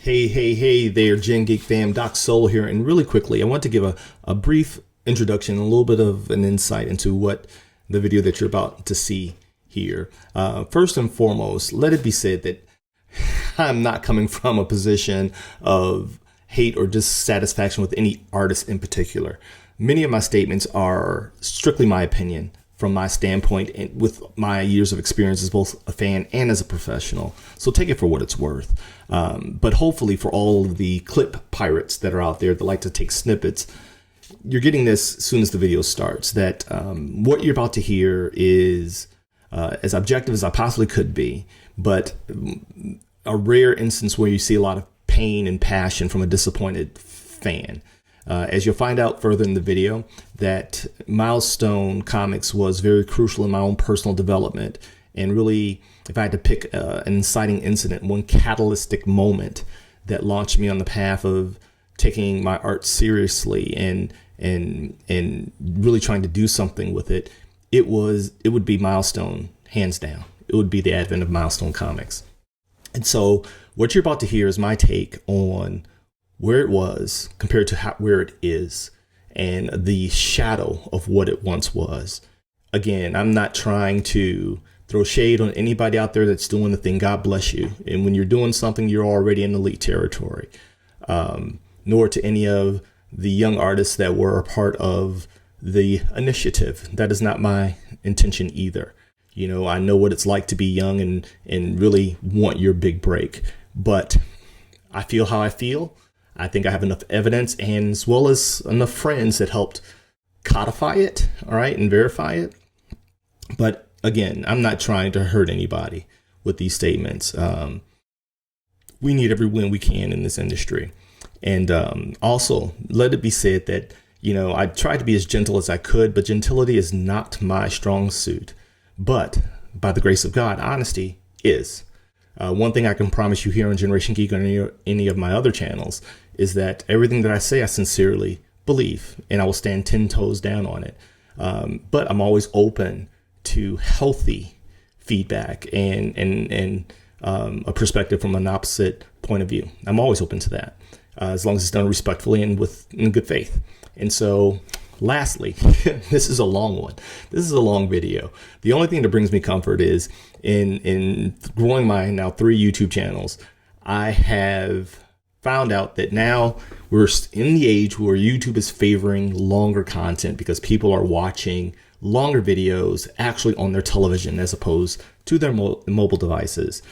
Hey there, Gen Geek fam, Doc Solo here. And really quickly, I want to give a brief introduction, a little bit of an insight into what the video that you're about to see here. First and foremost, let it be said that I'm not coming from a position of hate or dissatisfaction with any artist in particular. Many of my statements are strictly my opinion from my standpoint and with my years of experience as both a fan and as a professional. So take it for what it's worth. But hopefully for all of the clip pirates that are out there that like to take snippets, you're getting this as soon as the video starts, that what you're about to hear is as objective as I possibly could be, but a rare instance where you see a lot of pain and passion from a disappointed fan. As you'll find out further in the video, that Milestone Comics was very crucial in my own personal development. And really, if I had to pick an inciting incident, one catalytic moment that launched me on the path of taking my art seriously and really trying to do something with it, it would be Milestone, hands down. It would be the advent of Milestone Comics. And so what you're about to hear is my take on where it was compared to where it is and the shadow of what it once was. Again, I'm not trying to throw shade on anybody out there that's doing the thing. God bless you. And when you're doing something, you're already in elite territory. Nor to any of the young artists that were a part of the initiative. That is not my intention either. You know, I know what it's like to be young and really want your big break. But I feel how I feel. I think I have enough evidence and as well as enough friends that helped codify it, all right, and verify it. But again, I'm not trying to hurt anybody with these statements. We need every win we can in this industry. And also, let it be said that, you know, I tried to be as gentle as I could, but gentility is not my strong suit. But by the grace of God, honesty is. One thing I can promise you here on Generation Geek or any of my other channels is that everything that I say, I sincerely believe, and I will stand 10 toes down on it. But I'm always open to healthy feedback and a perspective from an opposite point of view. I'm always open to that, as long as it's done respectfully and in good faith. And so lastly, this is a long one. This is a long video. The only thing that brings me comfort is in growing my now 3 YouTube channels, I have found out that now we're in the age where YouTube is favoring longer content because people are watching longer videos actually on their television as opposed to their mobile devices.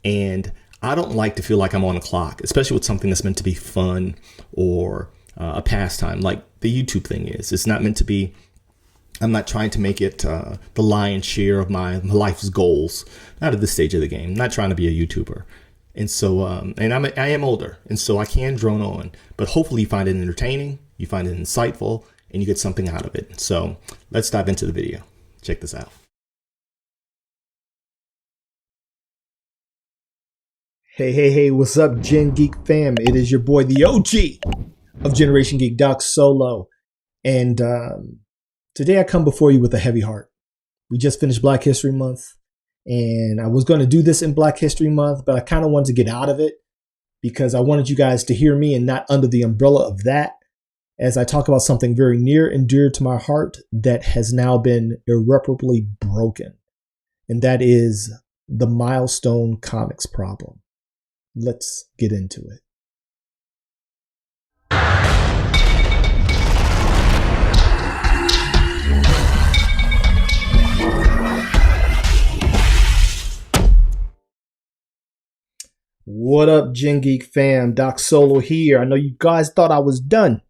And I don't like to feel like I'm on a clock, especially with something that's meant to be fun or a pastime like the YouTube thing is. It's not meant to be. I'm not trying to make it the lion's share of my life's goals. Not at this stage of the game. I'm not trying to be a YouTuber. And so, and I am older, and so I can drone on. But hopefully you find it entertaining, you find it insightful, and you get something out of it. So let's dive into the video. Check this out. Hey, what's up, Gen Geek fam? It is your boy, the OG of Generation Geek, Doc Solo. And today I come before you with a heavy heart. We just finished Black History Month, and I was going to do this in Black History Month, but I kind of wanted to get out of it because I wanted you guys to hear me and not under the umbrella of that, as I talk about something very near and dear to my heart that has now been irreparably broken. And that is the Milestone Comics problem. Let's get into it. What up, Gen Geek fam? Doc Solo here. I know you guys thought I was done,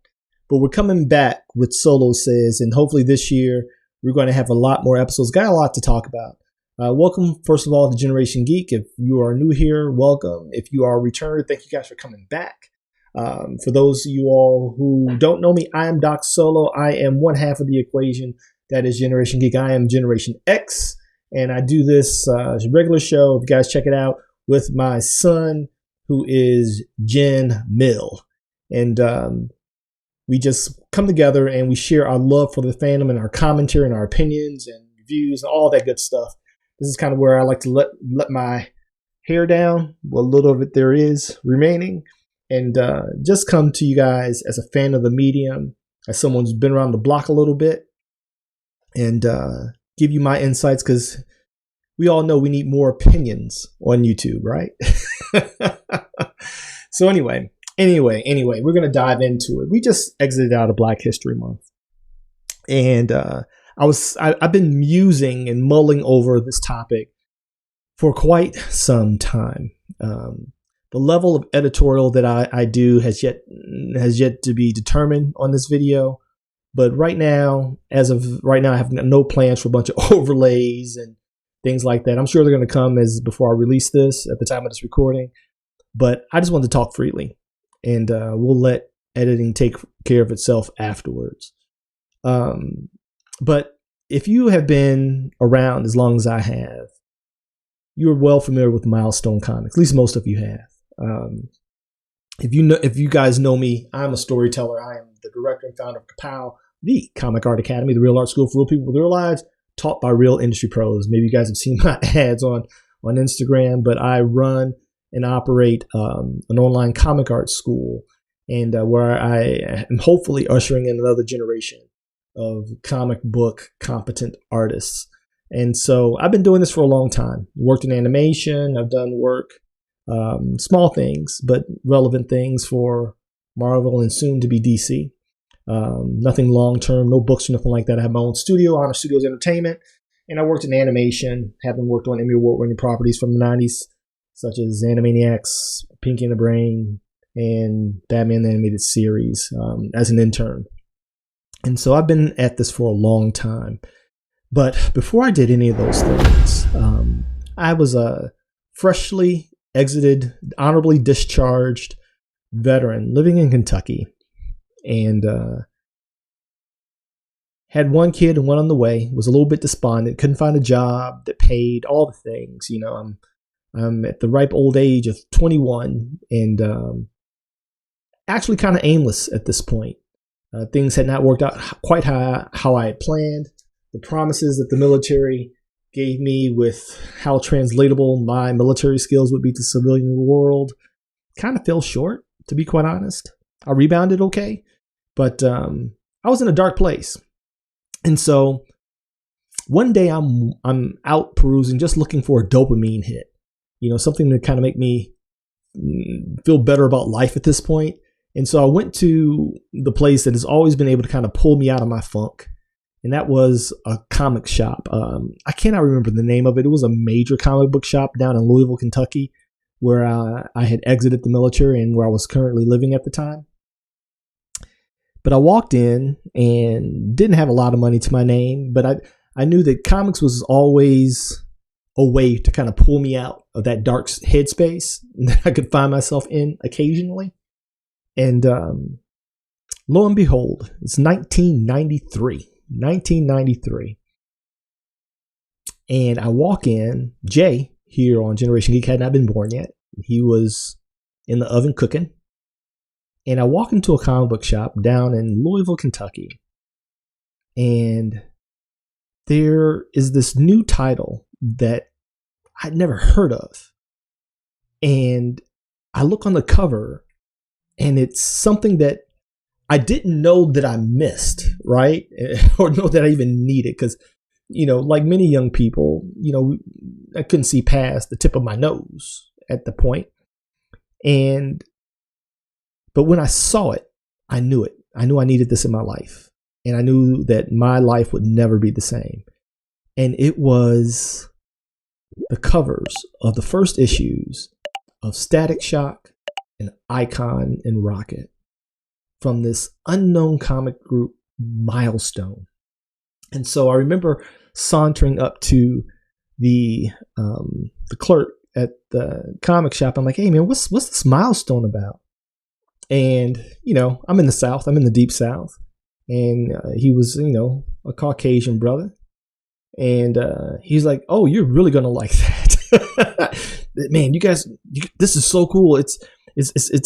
but we're coming back with Solo Says, and hopefully this year we're going to have a lot more episodes. Got a lot to talk about. Welcome, first of all, to Generation Geek. If you are new here, welcome. If you are a returner, thank you guys for coming back. For those of you all who don't know me, I am Doc Solo. I am one half of the equation that is Generation Geek. I am Generation X, and I do this regular show. If you guys check it out, with my son, who is Gen Mill. And we just come together and we share our love for the fandom and our commentary and our opinions and reviews and all that good stuff. This is kind of where I like to let my hair down, what little of it there is remaining, and just come to you guys as a fan of the medium, as someone who's been around the block a little bit, and give you my insights, because we all know we need more opinions on YouTube, right? So anyway, we're going to dive into it. We just exited out of Black History Month. And I've been musing and mulling over this topic for quite some time. The level of editorial that I do has yet to be determined on this video. But right now, as of right now, I have no plans for a bunch of overlays and things like that. I'm sure they're going to come as before I release this at the time of this recording. But I just wanted to talk freely, and we'll let editing take care of itself afterwards. But if you have been around as long as I have, you're well familiar with Milestone Comics. At least most of you have. If you guys know me, I'm a storyteller. I am the director and founder of Kapow, the Comic Art Academy, the real art school for real people with real lives, taught by real industry pros. Maybe you guys have seen my ads on Instagram, but I run and operate an online comic art school, and where I am hopefully ushering in another generation of comic book competent artists. And so I've been doing this for a long time. Worked in animation. I've done work, small things, but relevant things for Marvel and soon to be DC. Nothing long-term, no books or nothing like that. I have my own studio, Honor Studios Entertainment, and I worked in animation, having worked on Emmy Award-winning properties from the 90s, such as Animaniacs, Pinky and the Brain, and Batman the Animated Series as an intern. And so I've been at this for a long time. But before I did any of those things, I was a freshly exited, honorably discharged veteran living in Kentucky, and had one kid and one on the way. Was a little bit despondent, couldn't find a job that paid, all the things. You know, I'm at the ripe old age of 21, and actually kind of aimless at this point. Things had not worked out quite how I had planned. The promises that the military gave me with how translatable my military skills would be to civilian world kind of fell short, to be quite honest. I rebounded okay, but I was in a dark place. And so one day I'm out perusing, just looking for a dopamine hit, you know, something to kind of make me feel better about life at this point. And so I went to the place that has always been able to kind of pull me out of my funk. And that was a comic shop. I cannot remember the name of it. It was a major comic book shop down in Louisville, Kentucky, where I had exited the military and where I was currently living at the time. But I walked in and didn't have a lot of money to my name, but I knew that comics was always a way to kind of pull me out of that dark headspace that I could find myself in occasionally. And lo and behold, it's 1993. And I walk in. Jay here on Generation Geek had not been born yet. He was in the oven cooking. And I walk into a comic book shop down in Louisville, Kentucky. And there is this new title that I'd never heard of. And I look on the cover, and it's something that I didn't know that I missed, right? Or know that I even needed, because, you know, like many young people, you know, I couldn't see past the tip of my nose at the point. But when I saw it, I knew it. I knew I needed this in my life. And I knew that my life would never be the same. And it was the covers of the first issues of Static Shock and Icon and Rocket from this unknown comic group, Milestone. And so I remember sauntering up to the clerk at the comic shop. I'm like, hey man, what's this Milestone about? And, you know, I'm in the South. I'm in the deep South. And he was, you know, a Caucasian brother. And he's like, oh, you're really going to like that. Man, you guys, this is so cool. It's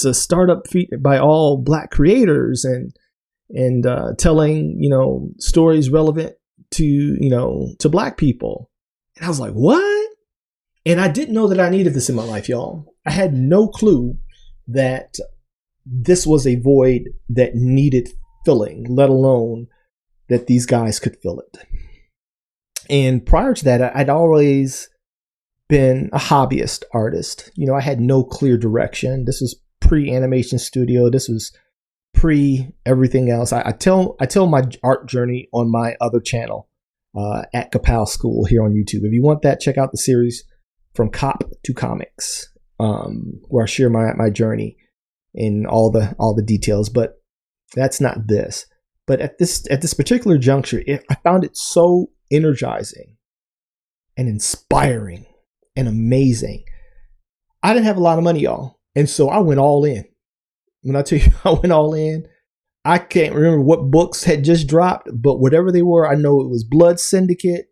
a startup by all Black creators and telling, you know, stories relevant to, you know, to Black people. And I was like, what? And I didn't know that I needed this in my life, y'all. I had no clue that this was a void that needed filling, let alone that these guys could fill it. And prior to that, I'd always been a hobbyist artist. You know, I had no clear direction. This was pre-animation studio. This was pre everything else. I tell my art journey on my other channel, at Kapow School here on YouTube. If you want that, check out the series From Cop to Comics, where I share my journey in all the details. But that's not this. But at this particular juncture, I found it so energizing and inspiring and amazing. I didn't have a lot of money, y'all, and so I went all in. When I tell you I went all in, I can't remember what books had just dropped, but whatever they were, I know it was Blood Syndicate,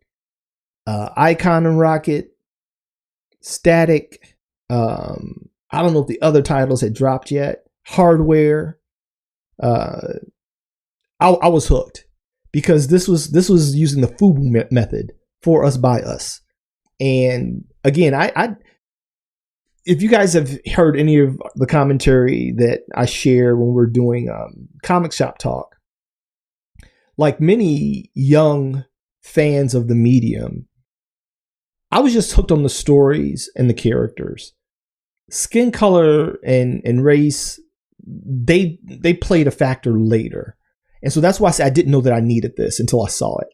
Icon and Rocket, Static. I don't know if the other titles had dropped yet. Hardware. I was hooked because this was using the FUBU method, for us by us. And again, I if you guys have heard any of the commentary that I share when we're doing comic shop talk, like many young fans of the medium, I was just hooked on the stories and the characters. Skin color and race, they played a factor later. And so that's why I said I didn't know that I needed this until I saw it.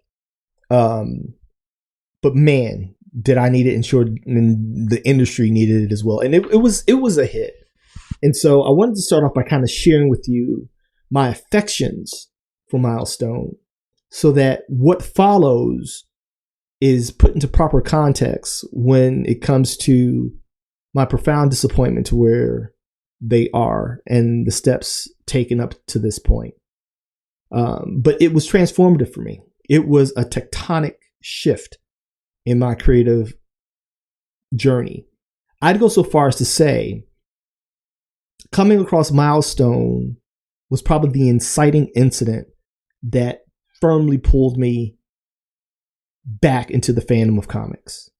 But man, did I need it, and the industry needed it as well. And it was a hit. And so I wanted to start off by kind of sharing with you my affections for Milestone, so that what follows is put into proper context when it comes to my profound disappointment to where they are and the steps taken up to this point. But it was transformative for me. It was a tectonic shift in my creative journey. I'd go so far as to say coming across Milestone was probably the inciting incident that firmly pulled me back into the fandom of comics.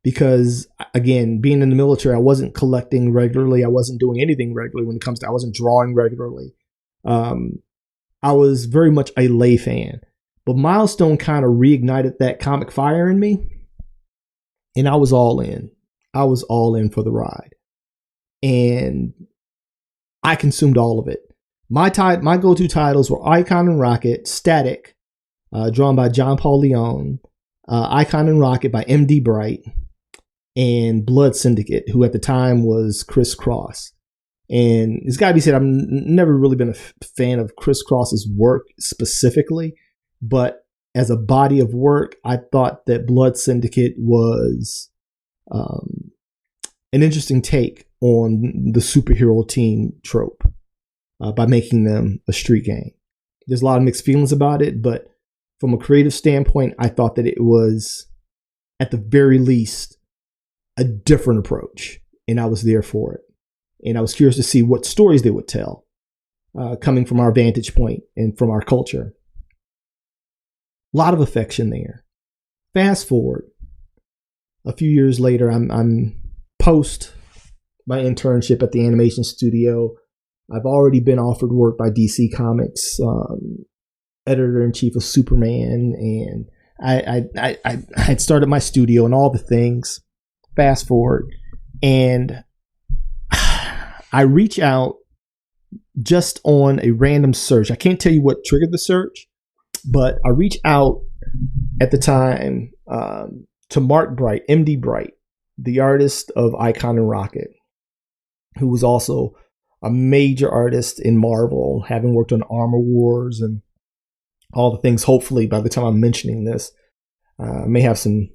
Because again, being in the military, I wasn't collecting regularly. I wasn't doing anything regularly when it comes to, I wasn't drawing regularly. I was very much a lay fan. But Milestone kind of reignited that comic fire in me. And I was all in. I was all in for the ride. And I consumed all of it. My go-to titles were Icon and Rocket, Static, drawn by John Paul Leon, Icon and Rocket by M.D. Bright, and Blood Syndicate, who at the time was Chris Cross. And it's got to be said, I've never really been a fan of Chris Cross's work specifically, but as a body of work, I thought that Blood Syndicate was an interesting take on the superhero team trope by making them a street gang. There's a lot of mixed feelings about it, but from a creative standpoint, I thought that it was, at the very least, a different approach, and I was there for it. And I was curious to see what stories they would tell, coming from our vantage point and from our culture. A lot of affection there. Fast forward a few years later, I'm post my internship at the animation studio. I've already been offered work by DC Comics, editor-in-chief of Superman, and I had started my studio and all the things. Fast forward, and I reach out just on a random search. I can't tell you what triggered the search, but I reach out at the time to Mark Bright, M.D. Bright, the artist of Icon and Rocket, who was also a major artist in Marvel, having worked on Armor Wars and all the things. Hopefully, by the time I'm mentioning this, I may have some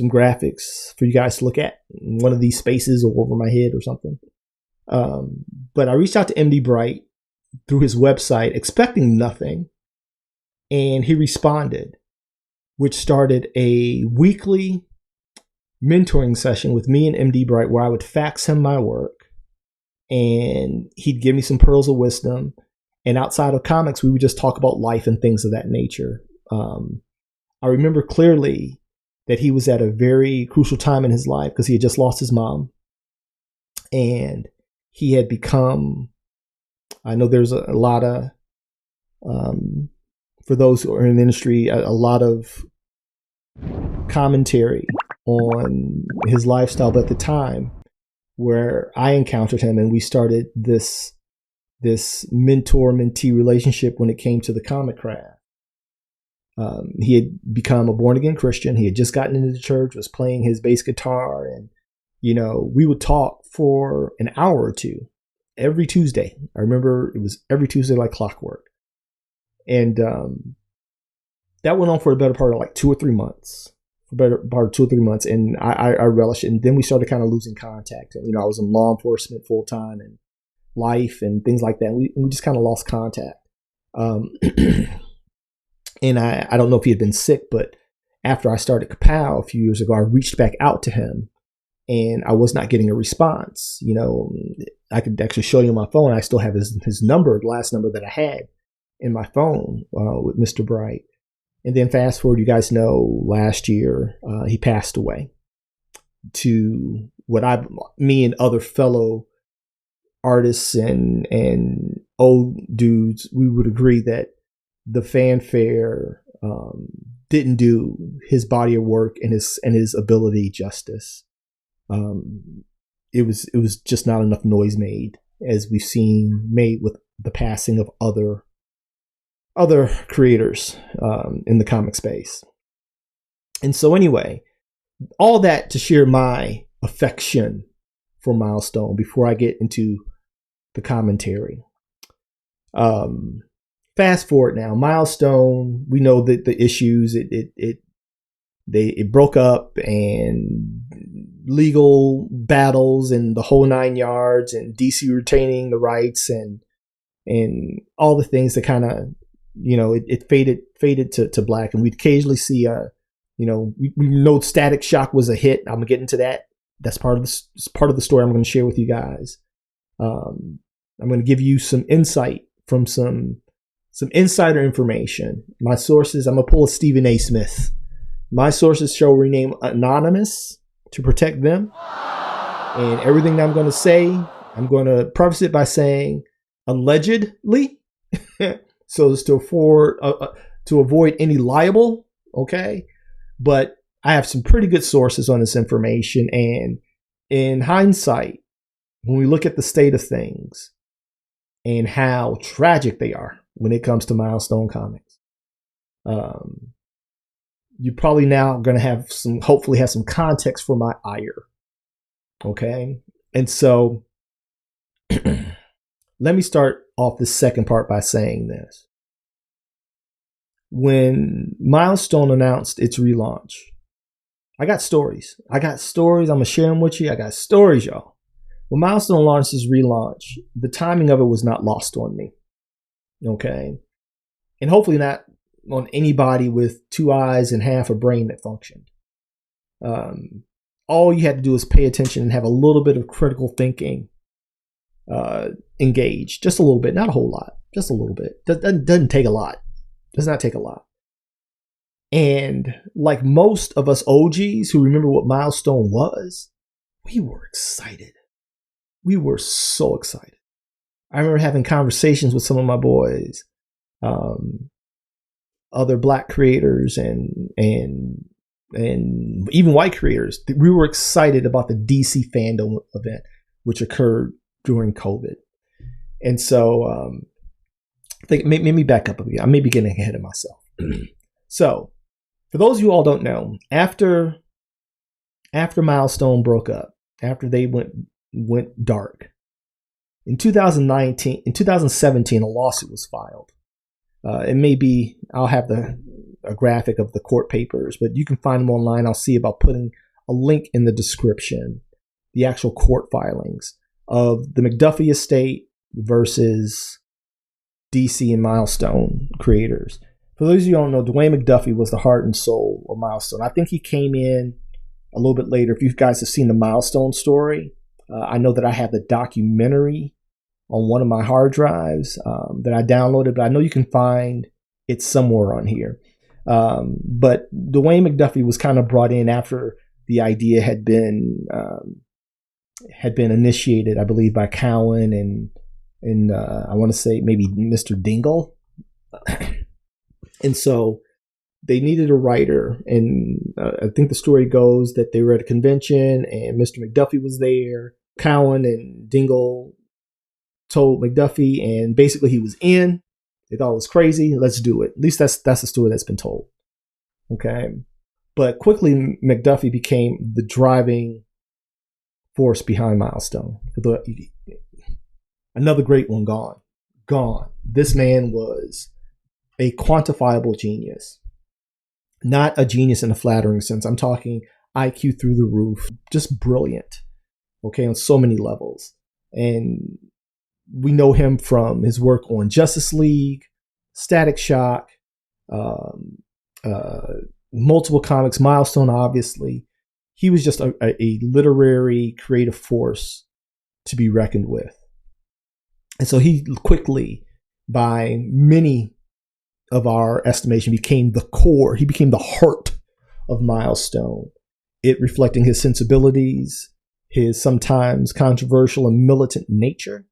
graphics for you guys to look at in one of these spaces or over my head or something. But I reached out to MD Bright through his website, expecting nothing, and he responded, which started a weekly mentoring session with me and MD Bright, where I would fax him my work, and he'd give me some pearls of wisdom. And outside of comics, we would just talk about life and things of that nature. I remember clearly that he was at a very crucial time in his life because he had just lost his mom. And he had become, I know there's a lot of, for those who are in the industry, a lot of commentary on his lifestyle. But at the time where I encountered him and we started this mentor-mentee relationship when it came to the comic craft, he had become a born-again Christian. He had just gotten into the church, was playing his bass guitar, and we would talk for an hour or two every Tuesday. I remember it was every Tuesday like clockwork. And that went on for the better part of like 2 or 3 months. And I relished it. And then we started kind of losing contact. I was in law enforcement full time and life and things like that. We just kind of lost contact. And I don't know if he had been sick, but after I started Kapow a few years ago, I reached back out to him and I was not getting a response. I could actually show you on my phone. I still have his number, the last number that I had in my phone with Mr. Bright. And then fast forward, you guys know last year he passed away. To what me and other fellow artists and old dudes, we would agree that the fanfare didn't do his body of work and his ability justice. It was just not enough noise made, as we've seen made with the passing of other creators in the comic space. And so anyway, all that to share my affection for Milestone before I get into the commentary. Fast forward now, Milestone, we know that the issues, it broke up and legal battles and the whole 9 yards and DC retaining the rights and all the things that kind of, it faded to black. And we'd occasionally see we know Static Shock was a hit. I'm gonna get into that. That's part of the story I'm going to share with you guys. I'm going to give you some insight from some insider information. My sources, I'm going to pull a Stephen A. Smith. My sources shall remain anonymous to protect them. And everything that I'm going to say, I'm going to preface it by saying allegedly, so as to avoid any libel. Okay. But I have some pretty good sources on this information. And in hindsight, when we look at the state of things and how tragic they are when it comes to Milestone Comics, you're probably now going to hopefully have some context for my ire. Okay. And so let me start off the second part by saying this. When Milestone announced its relaunch, I got stories. I'm going to share them with you. I got stories, y'all. When Milestone launched its relaunch, the timing of it was not lost on me. Okay. And hopefully not on anybody with 2 eyes and half a brain that functioned. All you had to do is pay attention and have a little bit of critical thinking engaged. Just a little bit, not a whole lot. Just a little bit. Doesn't take a lot. Does not take a lot. And like most of us OGs who remember what Milestone was, we were excited. We were so excited. I remember having conversations with some of my boys, other black creators and even white creators. We were excited about the DC fandom event, which occurred during COVID. And so I think maybe back up a bit. I may be getting ahead of myself. So for those of you all don't know, after Milestone broke up, after they went dark, in 2017, a lawsuit was filed. It may be, I'll have a graphic of the court papers, but you can find them online. I'll see about putting a link in the description, the actual court filings of the McDuffie estate versus DC and Milestone creators. For those of you who don't know, Dwayne McDuffie was the heart and soul of Milestone. I think he came in a little bit later. If you guys have seen the Milestone story, I know that I have the documentary on one of my hard drives that I downloaded, but I know you can find it somewhere on here. But Dwayne McDuffie was kind of brought in after the idea had been initiated, I believe, by Cowan and I want to say maybe Mr. Dingle. And so they needed a writer, and I think the story goes that they were at a convention and Mr. McDuffie was there. Cowan and Dingle told McDuffie, and basically he was in. They thought it was crazy. Let's do it. At least that's the story that's been told. Okay. But quickly, McDuffie became the driving force behind Milestone. Another great one gone. Gone. This man was a quantifiable genius. Not a genius in a flattering sense. I'm talking IQ through the roof. Just brilliant. Okay, on so many levels. And we know him from his work on Justice League, Static Shock, multiple comics, Milestone, obviously. He was just a literary creative force to be reckoned with. And so he quickly, by many of our estimation, became the core. He became the heart of Milestone. It reflecting his sensibilities, his sometimes controversial and militant nature,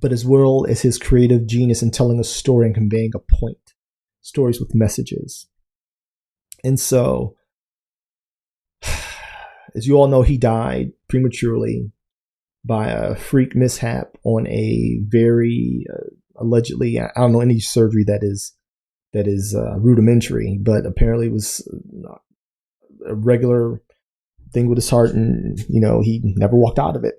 but as well as his creative genius in telling a story and conveying a point. Stories with messages. And so, as you all know, he died prematurely by a freak mishap on a very allegedly, I don't know any surgery that is rudimentary, but apparently it was a regular thing with his heart, and he never walked out of it.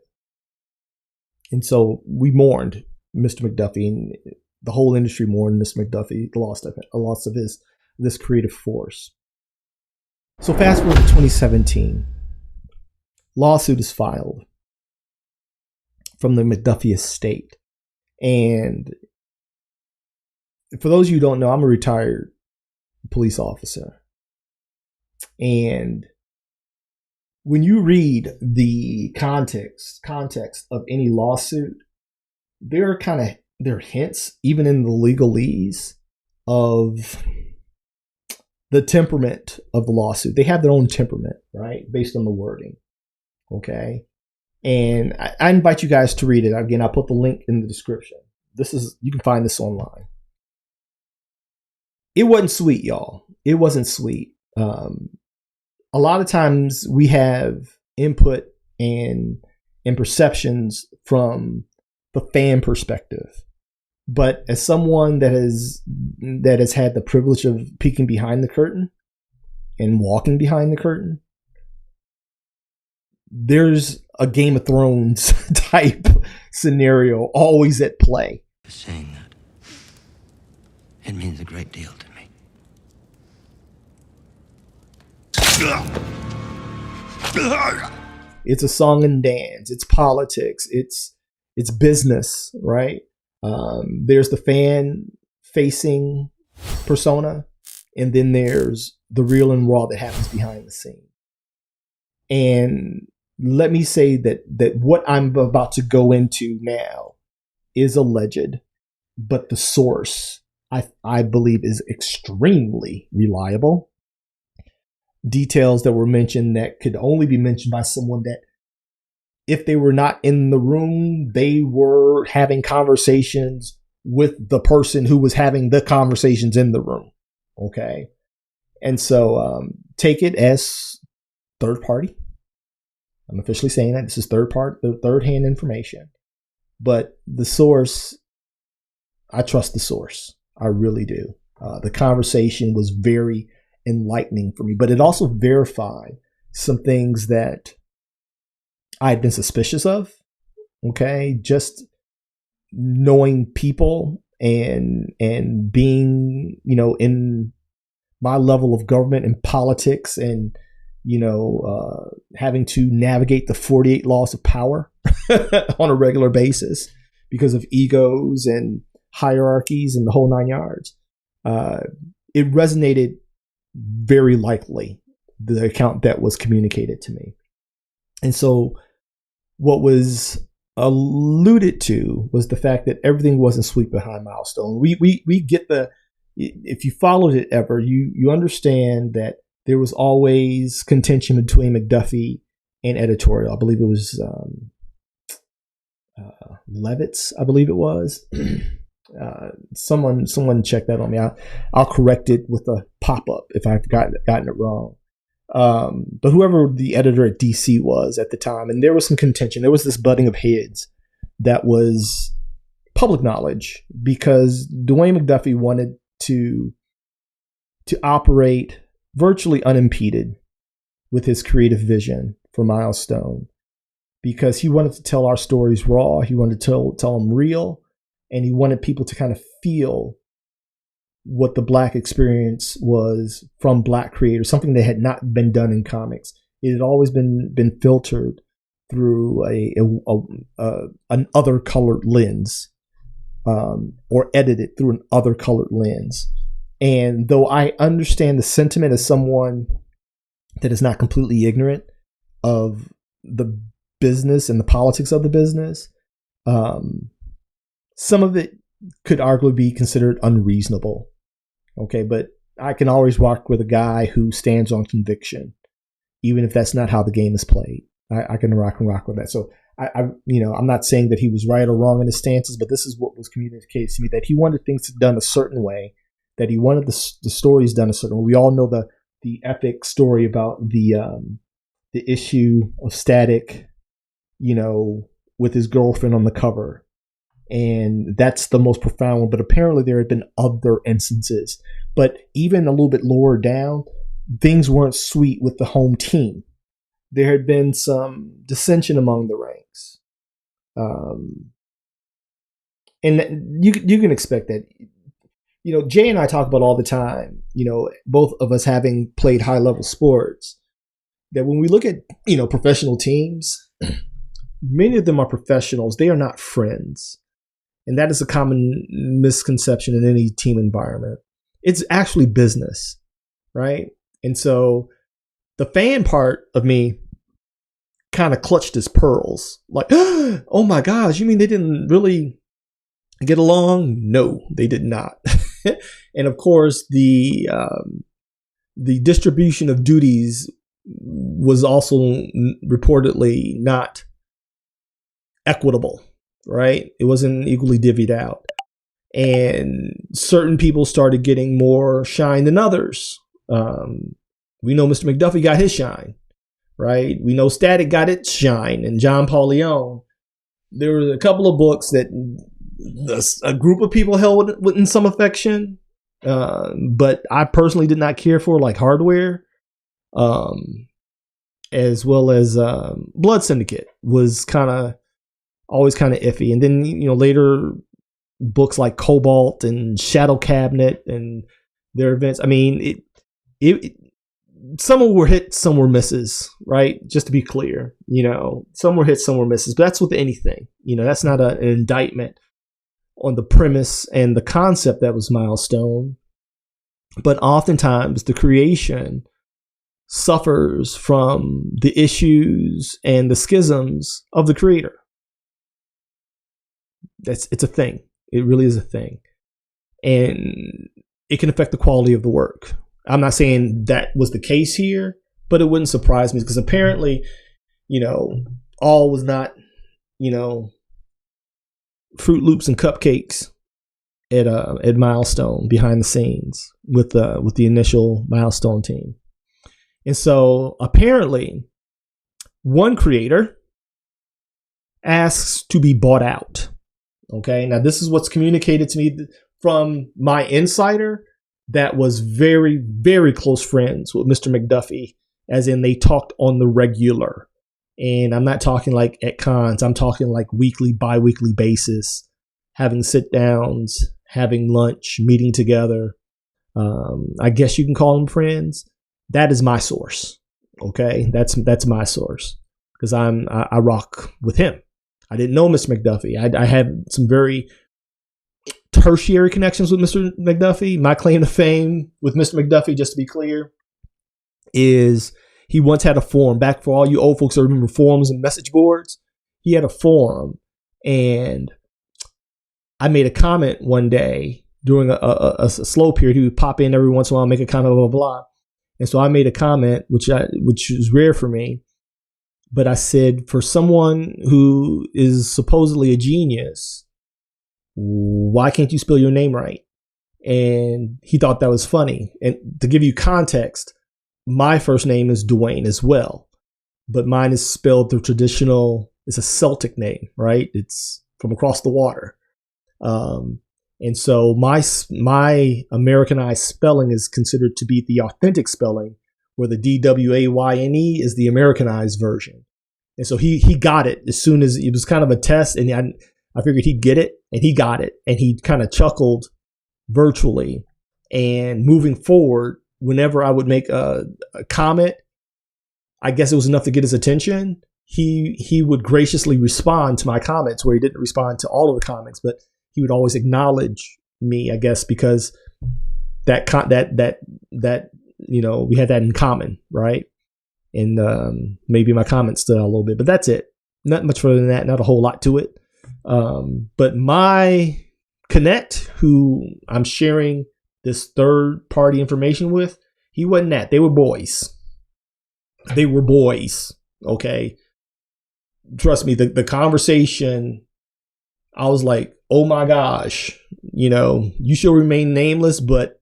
And so we mourned Mr. McDuffie, and the whole industry mourned Mr. McDuffie, the loss of this creative force. So fast forward to 2017, lawsuit is filed from the McDuffie estate. And for those of you who don't know, I'm a retired police officer. And when you read the context of any lawsuit, there are hints, even in the legalese, of the temperament of the lawsuit. They have their own temperament, right? Based on the wording. Okay. And I invite you guys to read it. Again, I'll put the link in the description. You can find this online. It wasn't sweet, y'all. It wasn't sweet. A lot of times we have input and perceptions from the fan perspective. But as someone that has had the privilege of peeking behind the curtain and walking behind the curtain, there's a Game of Thrones type scenario always at play. Saying that, it means a great deal to me. It's a song and dance. It's politics. It's business, right? There's the fan-facing persona, and then there's the real and raw that happens behind the scene. And let me say that what I'm about to go into now is alleged, but the source, I believe, is extremely reliable. Details that were mentioned that could only be mentioned by someone that, if they were not in the room, they were having conversations with the person who was having the conversations in the room. Okay. And so take it as third party. I'm officially saying that this is third hand information. But the source, I trust the source. I really do. The conversation was very enlightening for me, but it also verified some things that I had been suspicious of. Okay. Just knowing people and being, in my level of government and politics, and, having to navigate the 48 laws of power on a regular basis because of egos and hierarchies and the whole nine yards. It resonated very likely, the account that was communicated to me. And so what was alluded to was the fact that everything wasn't sweet behind Milestone. We get the if you followed it ever, you understand that there was always contention between McDuffie and editorial. I believe it was Levitz, I believe it was. Someone check that on me. I'll correct it with a pop-up if I've gotten it wrong. But whoever the editor at DC was at the time, and there was some contention. There was this butting of heads that was public knowledge because Dwayne McDuffie wanted to operate virtually unimpeded with his creative vision for Milestone, because he wanted to tell our stories raw. He wanted to tell them real, and he wanted people to kind of feel what the Black experience was from Black creators, something that had not been done in comics. It had always been filtered through an other colored lens, or edited through an other colored lens. And though I understand the sentiment as someone that is not completely ignorant of the business and the politics of the business, some of it could arguably be considered unreasonable. Okay, but I can always rock with a guy who stands on conviction, even if that's not how the game is played. I can rock with that. So I'm not saying that he was right or wrong in his stances, but this is what was communicated to me, that he wanted things done a certain way, that he wanted the stories done a certain way. We all know the epic story about the issue of Static, with his girlfriend on the cover. And that's the most profound one. But apparently there had been other instances. But even a little bit lower down, things weren't sweet with the home team. There had been some dissension among the ranks. And you can expect that. Jay and I talk about all the time, both of us having played high level sports, that when we look at, professional teams, many of them are professionals. They are not friends. And that is a common misconception in any team environment. It's actually business, right? And so the fan part of me kind of clutched his pearls. Like, oh my gosh, you mean they didn't really get along? No, they did not. And of course, the distribution of duties was also reportedly not equitable, right? It wasn't equally divvied out. And certain people started getting more shine than others. We know Mr. McDuffie got his shine, right? We know Static got its shine, and John Paul Leon. There were a couple of books that a group of people held in some affection, but I personally did not care for, like Hardware, as well as Blood Syndicate was always kind of iffy. And then, later books like Cobalt and Shadow Cabinet and their events. I mean, some were hits, some were misses, right? Just to be clear, some were hits, some were misses. But that's with anything. That's not an indictment on the premise and the concept that was Milestone. But oftentimes the creation suffers from the issues and the schisms of the creator. It's a thing. It really is a thing. And it can affect the quality of the work. I'm not saying that was the case here, but it wouldn't surprise me, because apparently, all was not, Fruit Loops and cupcakes at Milestone behind the scenes with the initial Milestone team. And so apparently one creator asks to be bought out. Okay. Now this is what's communicated to me from my insider that was very, very close friends with Mr. McDuffie, as in they talked on the regular. And I'm not talking like at cons. I'm talking like weekly, bi-weekly basis, having sit downs, having lunch, meeting together. I guess you can call them friends. That is my source. Okay. That's my source, because I rock with him. I didn't know Mr. McDuffie. I had some very tertiary connections with Mr. McDuffie. My claim to fame with Mr. McDuffie, just to be clear, is he once had a forum. Back for all you old folks that remember forums and message boards, he had a forum, and I made a comment one day during a slow period, he would pop in every once in a while, make a comment, blah, blah, blah. And so I made a comment, which is rare for me. But I said, for someone who is supposedly a genius, why can't you spell your name right? And he thought that was funny. And to give you context, my first name is Dwayne as well. But mine is spelled the traditional, it's a Celtic name, right? It's from across the water. And so my Americanized spelling is considered to be the authentic spelling, where the Dwayne is the Americanized version. And so he got it as soon as it was kind of a test, and I figured he'd get it, and he got it, and he kind of chuckled virtually. And moving forward, whenever I would make a comment, I guess it was enough to get his attention. He would graciously respond to my comments, where he didn't respond to all of the comments, but he would always acknowledge me, I guess, because that you know, we had that in common, right? And maybe my comments stood out a little bit, but that's it. Not much further than that. Not a whole lot to it. But my connect, who I'm sharing this third party information with, he wasn't that. They were boys. They were boys. Okay. Trust me, the conversation, I was like, oh my gosh, you know, you shall remain nameless, but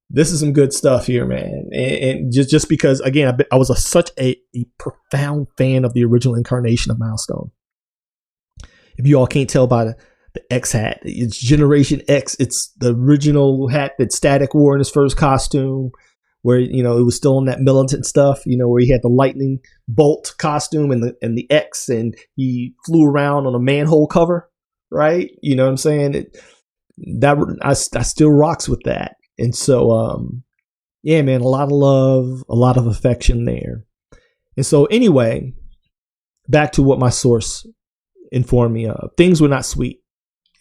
this is some good stuff here, man. And just because, again, I was such a profound fan of the original incarnation of Milestone. If you all can't tell by the X hat, it's Generation X. It's the original hat that Static wore in his first costume, where, you know, it was still on that militant stuff, you know, where he had the lightning bolt costume and the X, and he flew around on a manhole cover, right? You know what I'm saying? I still rocks with that. And so, yeah, man, a lot of love, a lot of affection there. And so anyway, back to what my source informed me of. Things were not sweet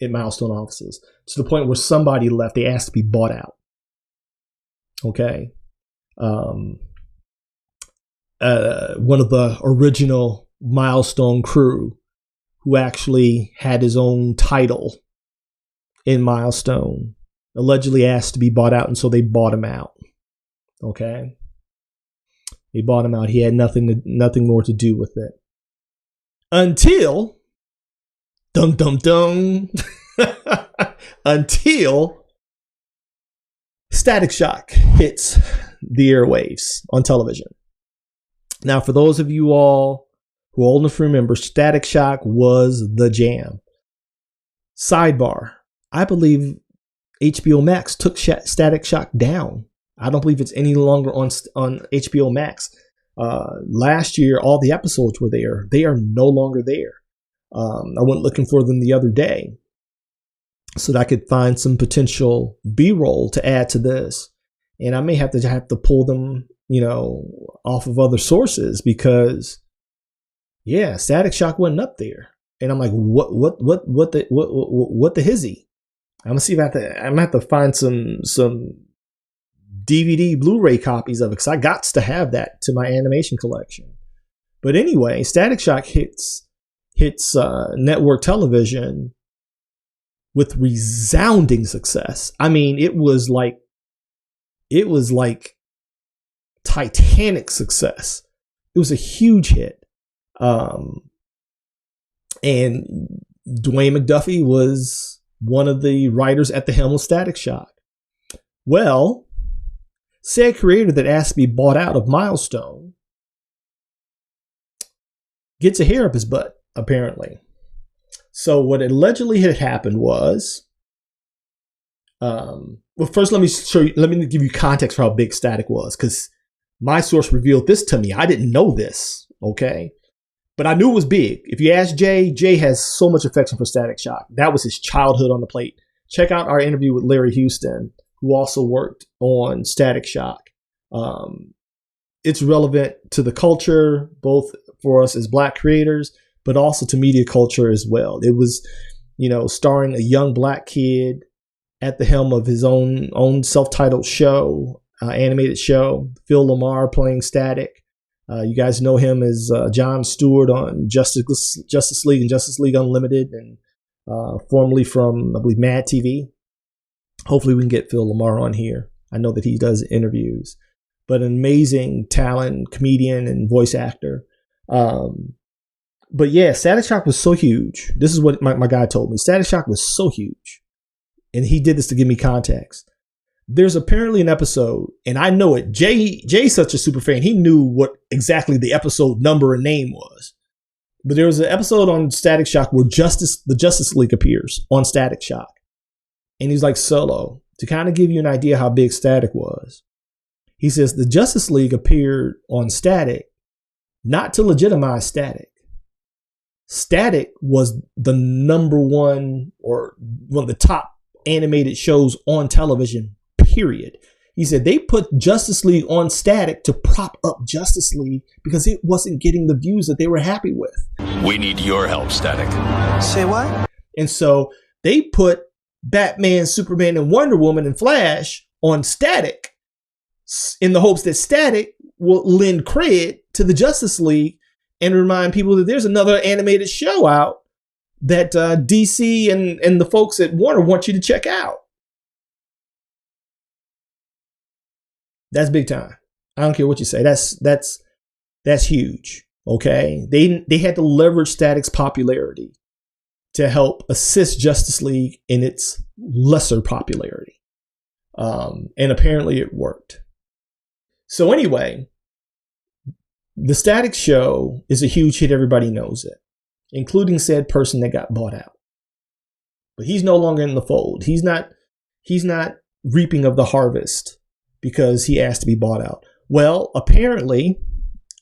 at Milestone offices, to the point where somebody left. They asked to be bought out. Okay. One of the original Milestone crew, who actually had his own title in Milestone, allegedly asked to be bought out, and so they bought him out. Okay, they bought him out. He had nothing more to do with it until until Static Shock hits the airwaves on television. Now, for those of you all who are old enough to remember, Static Shock was the jam. Sidebar: I believe HBO Max took Static Shock down. I don't believe it's any longer on HBO Max. Last year, all the episodes were there. They are no longer there. I went looking for them the other day so that I could find some potential B-roll to add to this. And I may have to pull them, you know, off of other sources, because, yeah, Static Shock wasn't up there. And I'm like, what the hizzy? I'm gonna see if I'm gonna have to find some DVD Blu-ray copies of it, because I got to have that to my animation collection. But anyway, Static Shock hits network television with resounding success. I mean, it was like Titanic success. It was a huge hit. And Dwayne McDuffie was one of the writers at the helm of Static Shock. Well, said creator that asked to be bought out of Milestone gets a hair up his butt, apparently. So what allegedly had happened was, well, first let me give you context for how big Static was, because my source revealed this to me. I didn't know this, okay? But I knew it was big. If you ask Jay has so much affection for Static Shock. That was his childhood on the plate. Check out our interview with Larry Houston, who also worked on Static Shock. It's relevant to the culture, both for us as Black creators, but also to media culture as well. It was, you know, starring a young Black kid at the helm of his own self-titled show, animated show. Phil Lamar playing Static. You guys know him as John Stewart on Justice League and Justice League Unlimited, and formerly from, I believe, Mad TV. Hopefully we can get Phil Lamar on here. I know that he does interviews, but an amazing talent, comedian and voice actor. But yeah, Static Shock was so huge. This is what my guy told me. Static Shock was so huge. And he did this to give me context. There's apparently an episode, and I know it. Jay's such a super fan. He knew what exactly the episode number and name was. But there was an episode on Static Shock where the Justice League appears on Static Shock. And he's like, Solo, to kind of give you an idea how big Static was. He says the Justice League appeared on Static not to legitimize Static. Static was the number one or one of the top animated shows on television, period. He said they put Justice League on Static to prop up Justice League because it wasn't getting the views that they were happy with. We need your help, Static. Say what? And so they put Batman, Superman, and Wonder Woman and Flash on Static in the hopes that Static will lend cred to the Justice League and remind people that there's another animated show out that DC and the folks at Warner want you to check out. That's big time. I don't care what you say. That's huge. Okay, they had to leverage Static's popularity to help assist Justice League in its lesser popularity, and apparently it worked. So anyway, the Static show is a huge hit. Everybody knows it, including said person that got bought out. But he's no longer in the fold. He's not reaping of the harvest because he asked to be bought out. Well, apparently,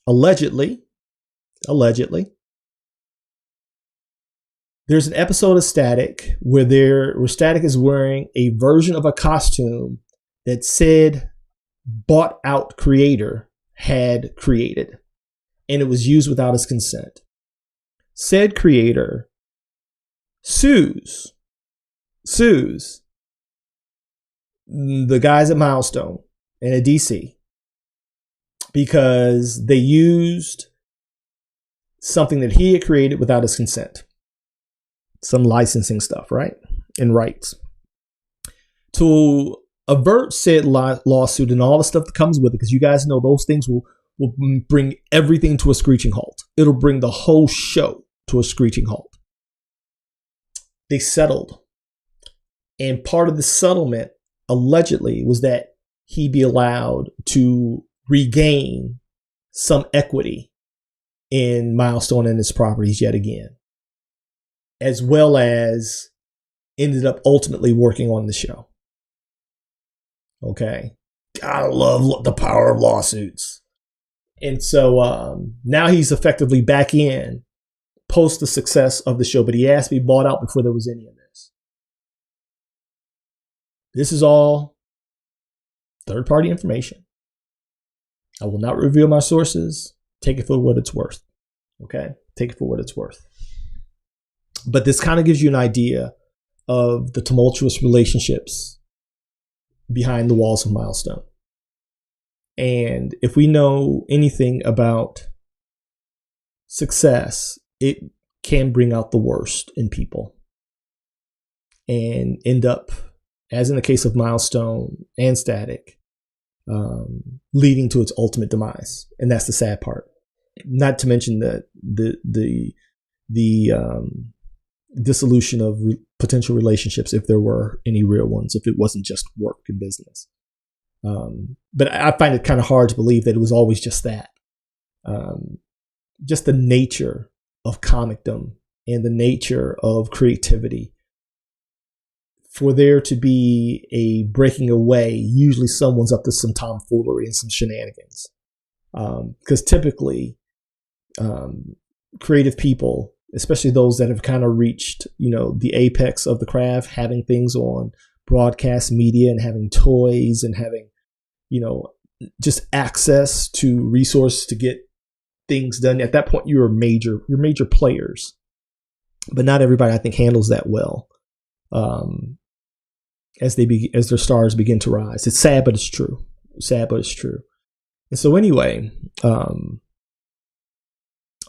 allegedly, there's an episode of Static where Static is wearing a version of a costume that said bought out creator had created, and it was used without his consent. Said creator sues the guys at Milestone and at DC because they used something that he had created without his consent. Some licensing stuff, right? And rights. To avert said lawsuit and all the stuff that comes with it, because you guys know those things will bring everything to a screeching halt. It'll bring the whole show to a screeching halt. They settled. And part of the settlement, allegedly, was that he be allowed to regain some equity in Milestone and its properties yet again, as well as ended up ultimately working on the show. Okay. Gotta love the power of lawsuits. And so now he's effectively back in post the success of the show, but he asked to be bought out before there was any of this. This is all third-party information. I will not reveal my sources. Take it for what it's worth. Okay? Take it for what it's worth. But this kind of gives you an idea of the tumultuous relationships behind the walls of Milestone. And if we know anything about success, it can bring out the worst in people and end up, as in the case of Milestone and Static, leading to its ultimate demise. And that's the sad part. Not to mention the dissolution of potential relationships, if there were any real ones, if it wasn't just work and business. But I find it kind of hard to believe that it was always just that. Just the nature of comicdom and the nature of creativity. For there to be a breaking away, usually someone's up to some tomfoolery and some shenanigans. Because typically, creative people, especially those that have kind of reached, the apex of the craft, having things on broadcast media and having toys and having, just access to resources to get things done. At that point, you're major players, but not everybody, I think, handles that well. As their stars begin to rise. It's sad, but it's true. Sad, but it's true. And so anyway,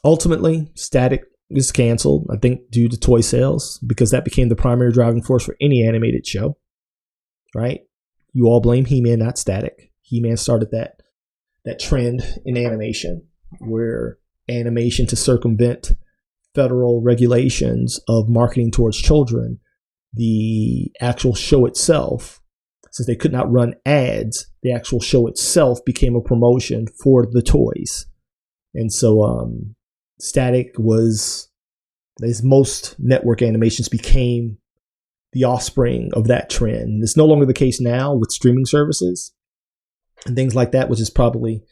ultimately, Static is canceled, I think due to toy sales, because that became the primary driving force for any animated show, right? You all blame He-Man, not Static. He-Man started that trend in animation, where animation, to circumvent federal regulations of marketing towards children, the actual show itself, since they could not run ads, the actual show itself became a promotion for the toys. And so Static was, as most network animations, became the offspring of that trend. It's no longer the case now with streaming services and things like that, which is probably,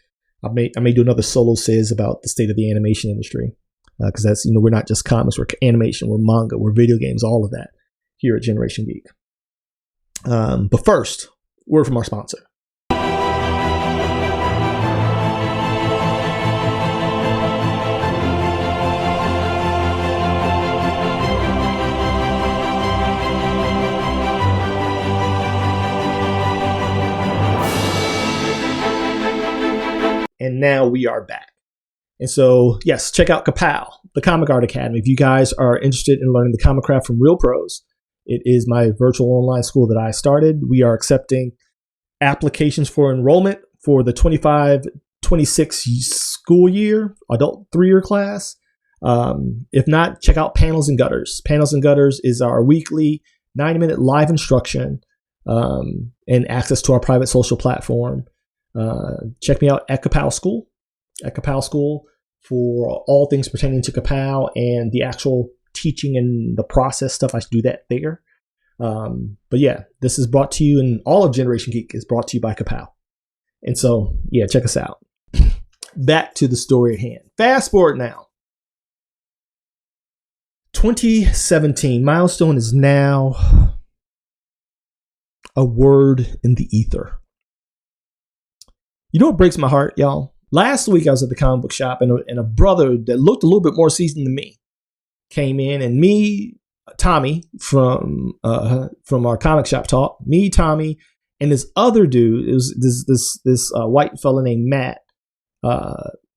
I may do another solo Sayz about the state of the animation industry, because that's, we're not just comics, we're animation, we're manga, we're video games, all of that here at Generation Geek. But first, word from our sponsor. And now we are back. And so, yes, check out Kapow, the Comic Art Academy. If you guys are interested in learning the comic craft from real pros, it is my virtual online school that I started. We are accepting applications for enrollment for the 25-26 school year, adult 3-year class. If not, check out Panels and Gutters. Panels and Gutters is our weekly 90-minute live instruction and access to our private social platform. Check me out at Kapow School, for all things pertaining to Kapow and the actual teaching and the process stuff. I should do that there. But yeah, this is brought to you, and all of Generation Geek is brought to you by Kapow. And so, yeah, check us out. Back to the story at hand. Fast forward now. 2017, Milestone is now a word in the ether. You know what breaks my heart, y'all? Last week I was at the comic book shop, and a brother that looked a little bit more seasoned than me came in, and Tommy from our comic shop talk, Tommy, and this other dude, it was this white fella named Matt,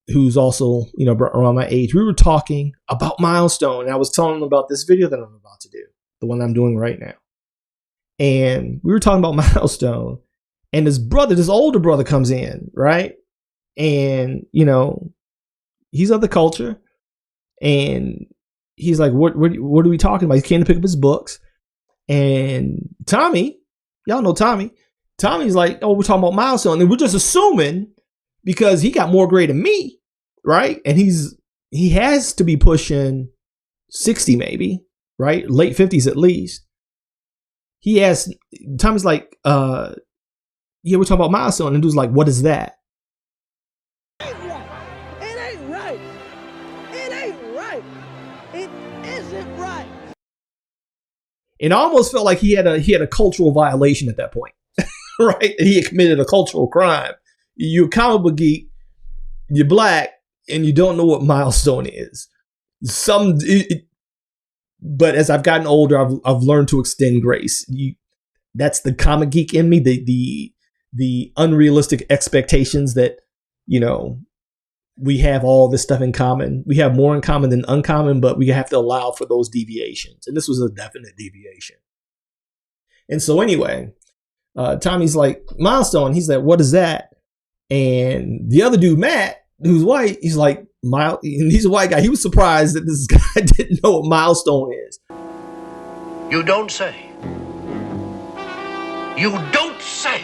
who's also around my age. We were talking about Milestone, and I was telling him about this video that I'm about to do, the one I'm doing right now, and we were talking about Milestone. And this older brother comes in, right? And, he's of the culture. And he's like, what are we talking about? He came to pick up his books. And Tommy, y'all know Tommy. Tommy's like, oh, we're talking about Milestone. And we're just assuming because he got more grade than me, right? And he has to be pushing 60 maybe, right? Late 50s at least. Tommy's like, yeah, we're talking about Milestone. And dude's like, what is that? It ain't right. It ain't right. It isn't right. And I almost felt like he had a cultural violation at that point, right? He had committed a cultural crime. You're a comic book geek, you're black, and you don't know what Milestone is. But as I've gotten older, I've learned to extend grace. That's the comic geek in me. The unrealistic expectations that, we have all this stuff in common. We have more in common than uncommon, but we have to allow for those deviations. And this was a definite deviation. And so anyway, Tommy's like, Milestone. He's like, what is that? And the other dude, Matt, who's white, he's like, and he's a white guy. He was surprised that this guy didn't know what Milestone is. You don't say. You don't say.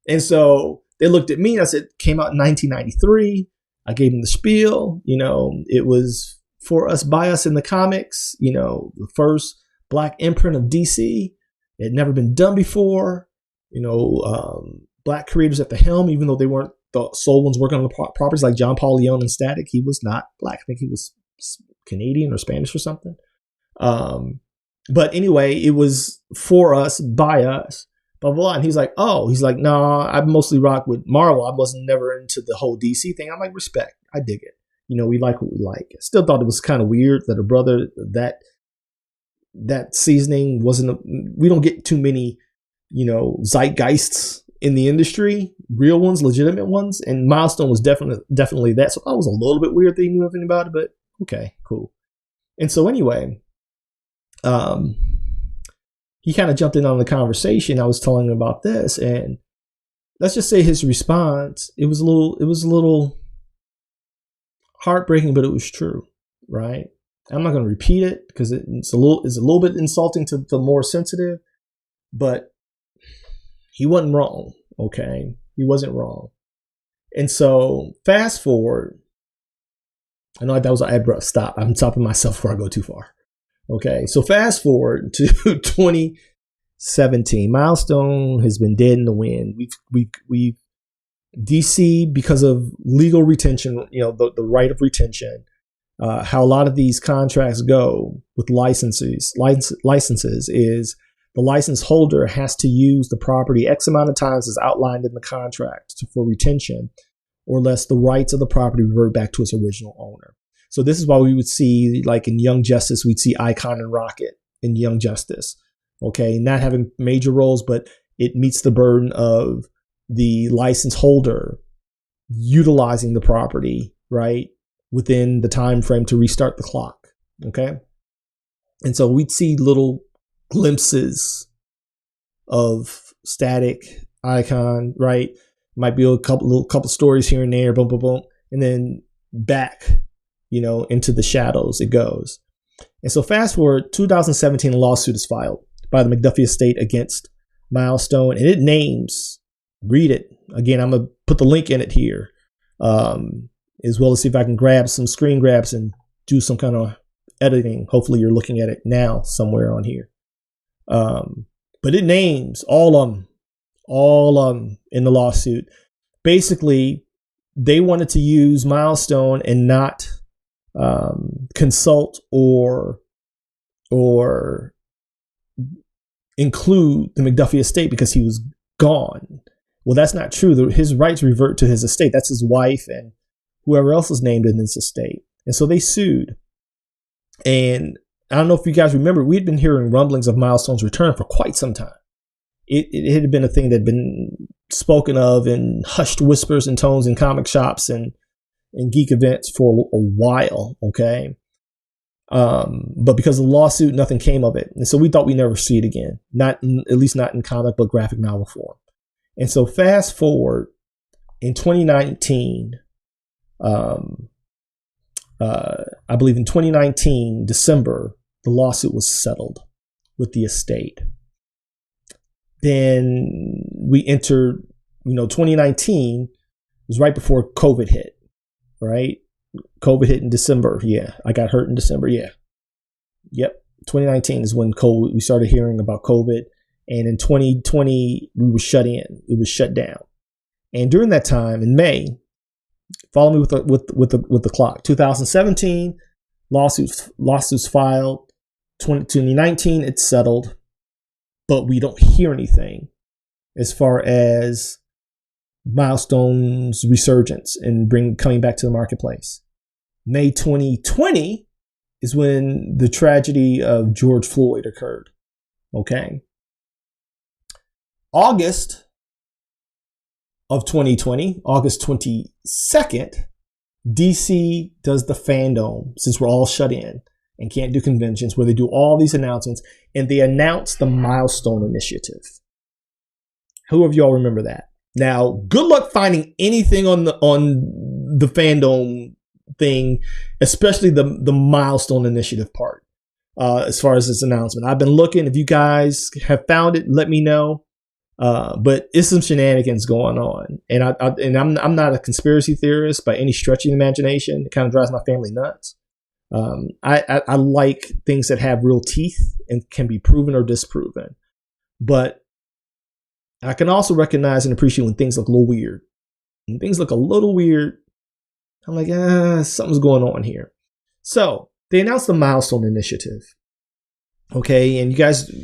And so they looked at me and I said, came out in 1993. I gave them the spiel. It was for us, by us in the comics, the first black imprint of DC. It had never been done before. Black creators at the helm, even though they weren't the sole ones working on the properties like John Paul Leon and Static. He was not black. I think he was Canadian or Spanish or something. But anyway, it was for us, by us. Blah, blah, blah. And he's like, no, I mostly rock with Marvel. I wasn't never into the whole DC thing. I'm like, respect. I dig it. We like what we like. I still thought it was kind of weird that a brother that seasoning wasn't, we don't get too many, zeitgeists in the industry, real ones, legitimate ones. And Milestone was definitely that. So I was a little bit weird that he knew nothing about it, but Okay, cool. And so anyway, he kind of jumped in on the conversation. I was telling him about this, and let's just say his response, it was a little heartbreaking, but it was true, right? I'm not going to repeat it because it's a little bit insulting to the more sensitive, but he wasn't wrong. Okay, he wasn't wrong. And so fast forward, I know that was an abrupt stop. I'm stopping myself before I go too far. Okay, so fast forward to 2017. Milestone has been dead in the wind. We've DC, because of legal retention, the right of retention, how a lot of these contracts go with licenses is the license holder has to use the property X amount of times as outlined in the contract for retention, or less the rights of the property revert back to its original owner. So this is why we would see, like in Young Justice, we'd see Icon and Rocket in Young Justice. Okay, not having major roles, but it meets the burden of the license holder utilizing the property, right, within the time frame to restart the clock. Okay, and so we'd see little glimpses of Static, Icon, right? Might be a couple stories here and there, boom, boom, boom, and then back, into the shadows it goes. And so fast forward, 2017, a lawsuit is filed by the McDuffie estate against Milestone, and it names, read it again, I'm gonna put the link in it here, as well as see if I can grab some screen grabs and do some kind of editing. Hopefully you're looking at it now somewhere on here. But it names all of them in the lawsuit. Basically, they wanted to use Milestone and not consult or include the McDuffie estate because he was gone. Well, that's not true. His rights revert to his estate. That's his wife and whoever else is named in his estate. And so they sued. And I don't know if you guys remember, we had been hearing rumblings of Milestone's return for quite some time. It had been a thing that had been spoken of in hushed whispers and tones in comic shops and geek events for a while, okay? But because of the lawsuit, nothing came of it. And so we thought we'd never see it again, at least not in comic book graphic novel form. And so fast forward, in 2019, I believe in 2019, December, the lawsuit was settled with the estate. Then we entered, 2019 was right before COVID hit, right? COVID hit in December. Yeah. I got hurt in December. Yeah. Yep. 2019 is when we started hearing about COVID. And in 2020, we were shut in. It was shut down. And during that time in May, follow me with the clock. 2017, lawsuits filed. 2019, it's settled, but we don't hear anything as far as Milestone's resurgence and coming back to the marketplace. May 2020 is when the tragedy of George Floyd occurred. Okay. August of 2020, August 22nd, DC does the fandom, since we're all shut in and can't do conventions, where they do all these announcements, and they announce the Milestone Initiative. Who of y'all remember that? Now, good luck finding anything on the fandom thing, especially the Milestone Initiative part, as far as this announcement. I've been looking. If you guys have found it, let me know. But it's some shenanigans going on, and I'm not a conspiracy theorist by any stretch of the imagination. It kind of drives my family nuts. I like things that have real teeth and can be proven or disproven, but I can also recognize and appreciate when things look a little weird. When things look a little weird, I'm like, something's going on here. So they announced the Milestone Initiative. Okay, and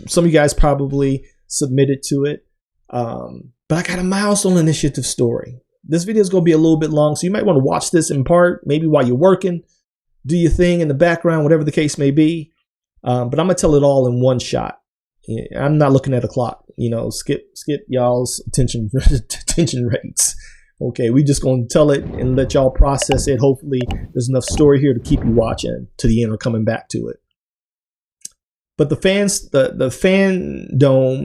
some of you guys probably submitted to it. But I got a Milestone Initiative story. This video is going to be a little bit long, so you might want to watch this in part, maybe while you're working, do your thing in the background, whatever the case may be. But I'm going to tell it all in one shot. I'm not looking at a clock, skip y'all's attention rates. Okay, we just gonna tell it and let y'all process it. Hopefully, there's enough story here to keep you watching to the end or coming back to it. But the fandom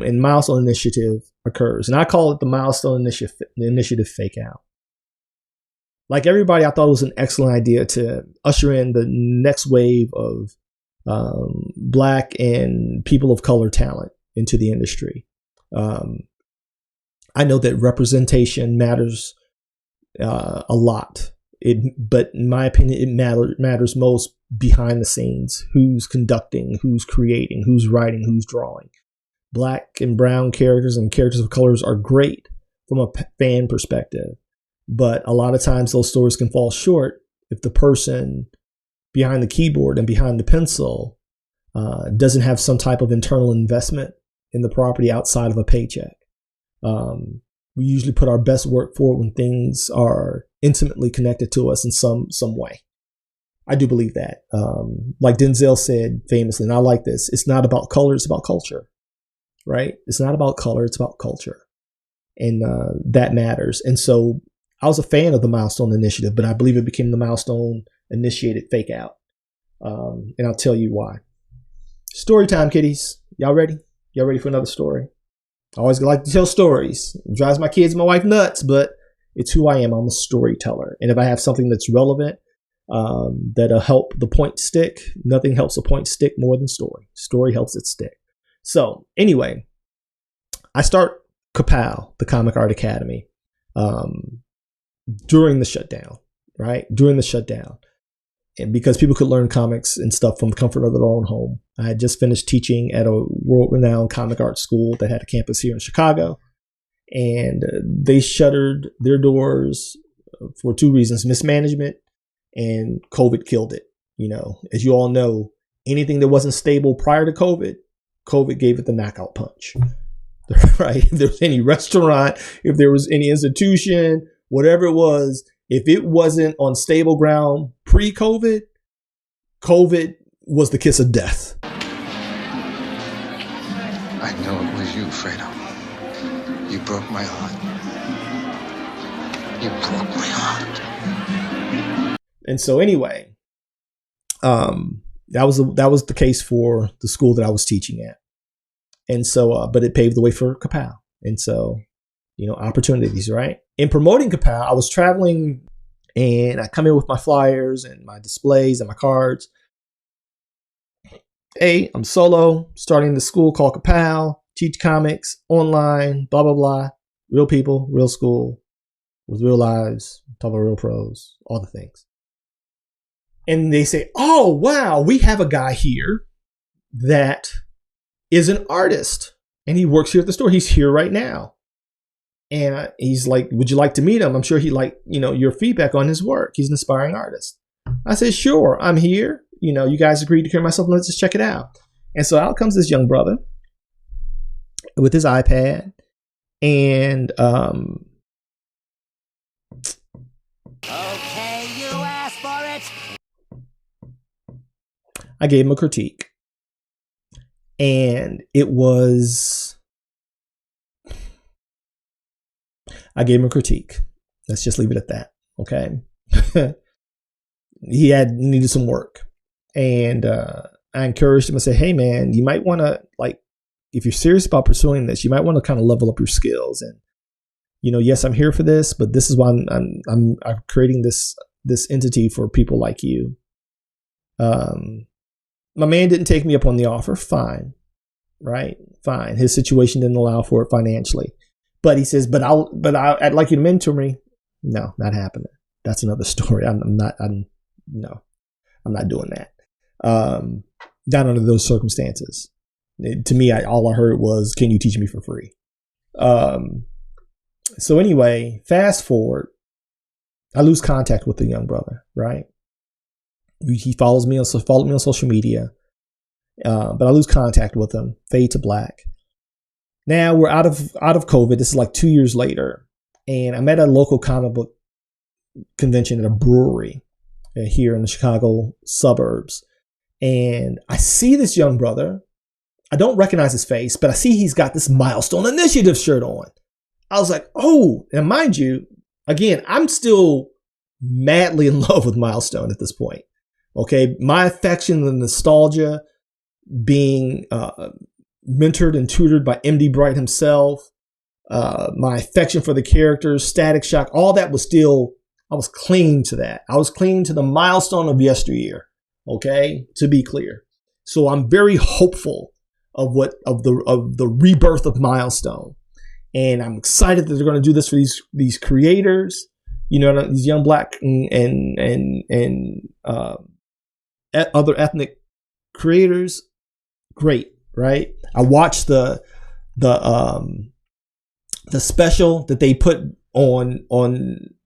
and Milestone initiative occurs, and I call it the Milestone initiative fake out. Like everybody, I thought it was an excellent idea to usher in the next wave of Black and people of color talent into the industry. I know that representation matters a lot. But in my opinion, it matters most behind the scenes. Who's conducting, who's creating, who's writing, who's drawing. Black and brown characters and characters of colors are great from a fan perspective. But a lot of times those stories can fall short if the person behind the keyboard and behind the pencil doesn't have some type of internal investment in the property outside of a paycheck. We usually put our best work forward when things are intimately connected to us in some way. I do believe that. Like Denzel said famously, and I like this, it's not about color, it's about culture, right? It's not about color, it's about culture. And that matters. And so I was a fan of the Milestone initiative, but I believe it became the Milestone initiated fake out. And I'll tell you why. Story time, kiddies. Y'all ready? Y'all ready for another story? I always like to tell stories. It drives my kids and my wife nuts, but it's who I am. I'm a storyteller. And if I have something that's relevant, that'll help the point stick, nothing helps a point stick more than story. Story helps it stick. So anyway, I start Kapow, the Comic Art Academy, during the shutdown, right? During the shutdown. And because people could learn comics and stuff from the comfort of their own home. I had just finished teaching at a world-renowned comic art school that had a campus here in Chicago. And they shuttered their doors for two reasons: mismanagement and COVID killed it. You know, as you all know, anything that wasn't stable prior to COVID gave it the knockout punch. Right? If there was any restaurant, if there was any institution, whatever it was, if it wasn't on stable ground pre-COVID, COVID was the kiss of death. I know it was you, Fredo. You broke my heart. You broke my heart. And so anyway, that was the case for the school that I was teaching at. And so, but it paved the way for Kapow. And so, you know, opportunities, right? In promoting Kapow, I was traveling and I come in with my flyers and my displays and my cards. Hey, I'm solo, starting the school called Kapow, teach comics online, blah, blah, blah. Real people, real school, with real lives, talk about real pros, all the things. And they say, oh, wow, we have a guy here that is an artist and he works here at the store. He's here right now. And he's like, would you like to meet him? I'm sure he'd like, you know, your feedback on his work. He's an aspiring artist. I said, sure, I'm here. You know, you guys agreed to carry myself. Let's just check it out. And so out comes this young brother with his iPad. And Okay, you asked for it. I gave him a critique. And it was, I gave him a critique. Let's just leave it at that. Okay. He needed some work. And I encouraged him. I said, hey man, you might want to, like, if you're serious about pursuing this, you might want to kind of level up your skills. And, you know, yes, I'm here for this, but this is why I'm creating this entity for people like you. My man didn't take me up on the offer. Fine. Right. Fine. His situation didn't allow for it financially, but he says, but I'd like you to mentor me. No, not happening. That's another story. I'm not doing that. Not under those circumstances. To me, all I heard was, can you teach me for free? So anyway, fast forward, I lose contact with the young brother, right? He followed me on social media, but I lose contact with him, fade to black. Now we're out of COVID. This is like 2 years later, and I'm at a local comic book convention at a brewery here in the Chicago suburbs, and I see this young brother. I don't recognize his face, but I see he's got this Milestone Initiative shirt on. I was like, oh, and mind you, again, I'm still madly in love with Milestone at this point. Okay, my affection and nostalgia, being mentored and tutored by MD Bright himself, my affection for the characters, Static Shock, all that was still, I was clinging to that. I was clinging to the Milestone of yesteryear. Okay, to be clear. So I'm very hopeful of the rebirth of Milestone, and I'm excited that they're going to do this for these creators. You know, these young black and other ethnic creators. Great, right? I watched the special that they put on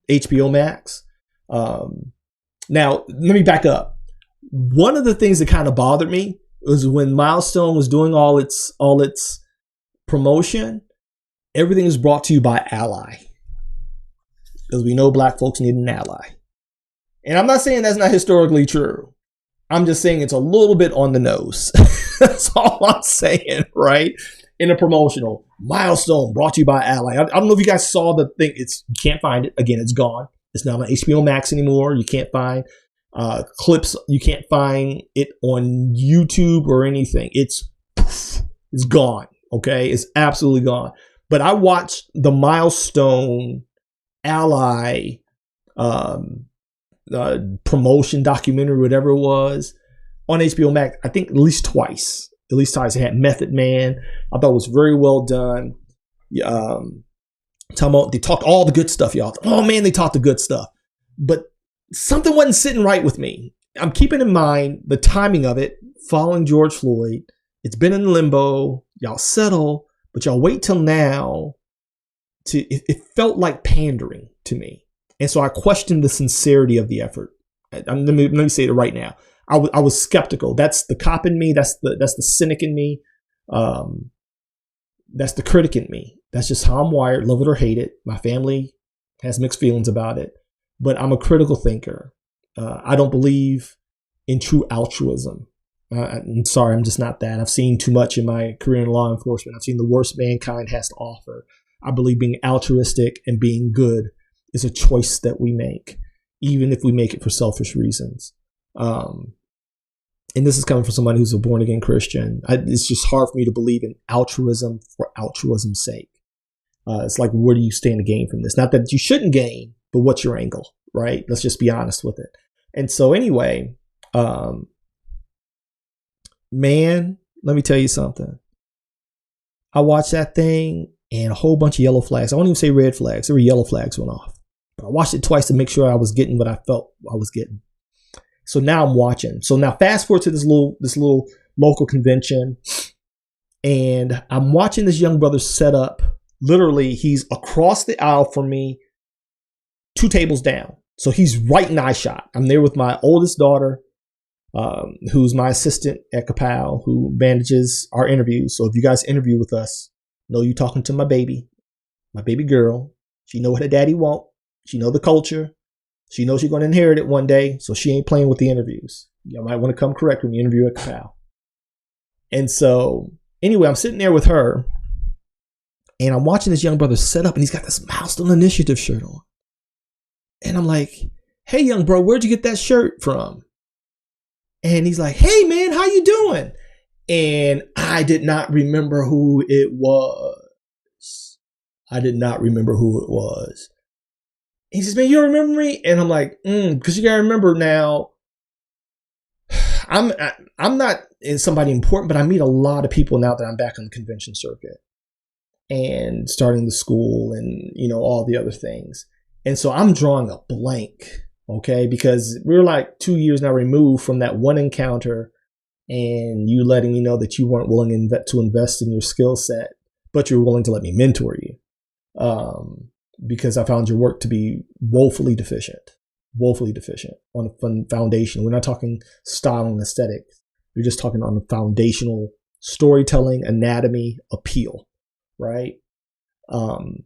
HBO Max. Now, let me back up. One of the things that kind of bothered me was when Milestone was doing all its promotion, everything is brought to you by Ally. Because we know black folks need an ally. And I'm not saying that's not historically true. I'm just saying it's a little bit on the nose. That's all I'm saying, right? In a promotional, Milestone brought to you by Ally. I don't know if you guys saw the thing. You can't find it. Again, it's gone. It's not on HBO Max anymore. You can't find clips. You can't find it on YouTube or anything. It's gone. Okay, it's absolutely gone. But I watched the Milestone Ally promotion documentary, whatever it was, on HBO Max. I think at least twice. It had Method Man. I thought it was very well done. They talked all the good stuff, y'all. Oh man, they talked the good stuff. But something wasn't sitting right with me. I'm keeping in mind the timing of it, following George Floyd. It's been in limbo. Y'all settle, but y'all wait till now. It felt like pandering to me. And so I questioned the sincerity of the effort. Let me say it right now. I was skeptical. That's the cop in me. That's the cynic in me. That's the critic in me. That's just how I'm wired. Love it or hate it. My family has mixed feelings about it. But I'm a critical thinker. I don't believe in true altruism. I'm sorry, I'm just not that. I've seen too much in my career in law enforcement. I've seen the worst mankind has to offer. I believe being altruistic and being good is a choice that we make, even if we make it for selfish reasons. And this is coming from somebody who's a born again Christian. It's just hard for me to believe in altruism for altruism's sake. It's like, where do you stand to gain from this? Not that you shouldn't gain, but what's your angle, right? Let's just be honest with it. And so anyway, man, let me tell you something. I watched that thing and a whole bunch of yellow flags. I won't even say red flags. There were yellow flags went off. But I watched it twice to make sure I was getting what I felt I was getting. So now I'm watching. So now fast forward to this little local convention, and I'm watching this young brother set up. Literally, he's across the aisle from me, 2 tables down. So he's right in eye shot. I'm there with my oldest daughter, who's my assistant at Kapow, who manages our interviews. So if you guys interview with us, know you talking to my baby girl. She know what her daddy want. She know the culture. She knows she's going to inherit it one day, so she ain't playing with the interviews. You might want to come correct when you interview at Kapow. And so, anyway, I'm sitting there with her, and I'm watching this young brother set up, and he's got this Milestone Initiative shirt on. And I'm like, hey, young bro, where'd you get that shirt from? And he's like, hey, man, how you doing? And I did not remember who it was. He says, man, you don't remember me? And I'm like, because you got to remember now, I'm not somebody important, but I meet a lot of people now that I'm back on the convention circuit and starting the school and, all the other things. And so I'm drawing a blank, okay? Because we're like 2 years now removed from that one encounter and you letting me know that you weren't willing to invest in your skill set, but you're willing to let me mentor you. Because I found your work to be woefully deficient on a foundation. We're not talking style and aesthetics. We're just talking on the foundational storytelling, anatomy, appeal, right? And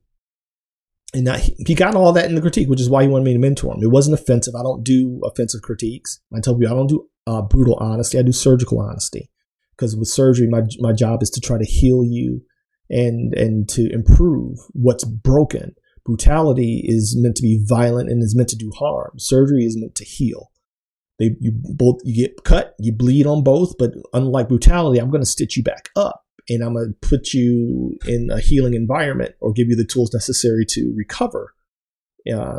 now he got all that in the critique, which is why he wanted me to mentor him. It wasn't offensive. I don't do offensive critiques. I tell you, I don't do brutal honesty. I do surgical honesty, because with surgery, my job is to try to heal you and to improve what's broken. brutality is meant to be violent and is meant to do harm. Surgery is meant to heal. You get cut, you bleed on both, but unlike brutality, I'm going to stitch you back up and I'm going to put you in a healing environment or give you the tools necessary to recover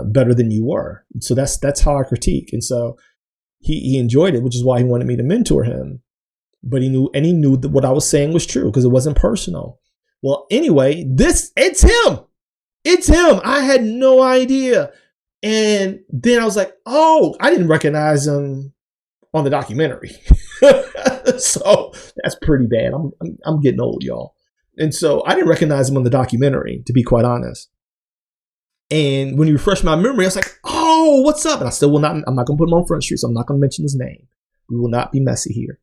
better than you were. So that's how I critique. And so he enjoyed it, which is why he wanted me to mentor him. But he knew that what I was saying was true because it wasn't personal. Well, anyway, it's him. It's him. I had no idea. And then I was like, oh, I didn't recognize him on the documentary. So that's pretty bad. I'm getting old, y'all. And so I didn't recognize him on the documentary, to be quite honest. And when you refresh my memory, I was like, oh, what's up? And I'm not going to put him on Front Street, so I'm not going to mention his name. We will not be messy here.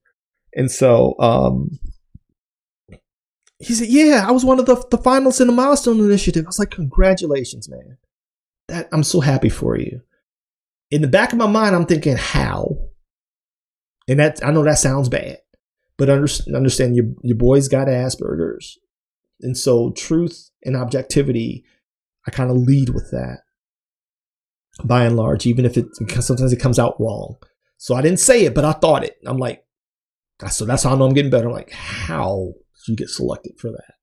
And so he said, yeah, I was one of the finalists in the Milestone Initiative. I was like, congratulations, man. I'm so happy for you. In the back of my mind, I'm thinking, how? And I know that sounds bad, but understand your boy's got Asperger's. And so truth and objectivity, I kind of lead with that by and large, even if sometimes it comes out wrong. So I didn't say it, but I thought it. I'm like, so that's how I know I'm getting better. I'm like, how did you get selected for that?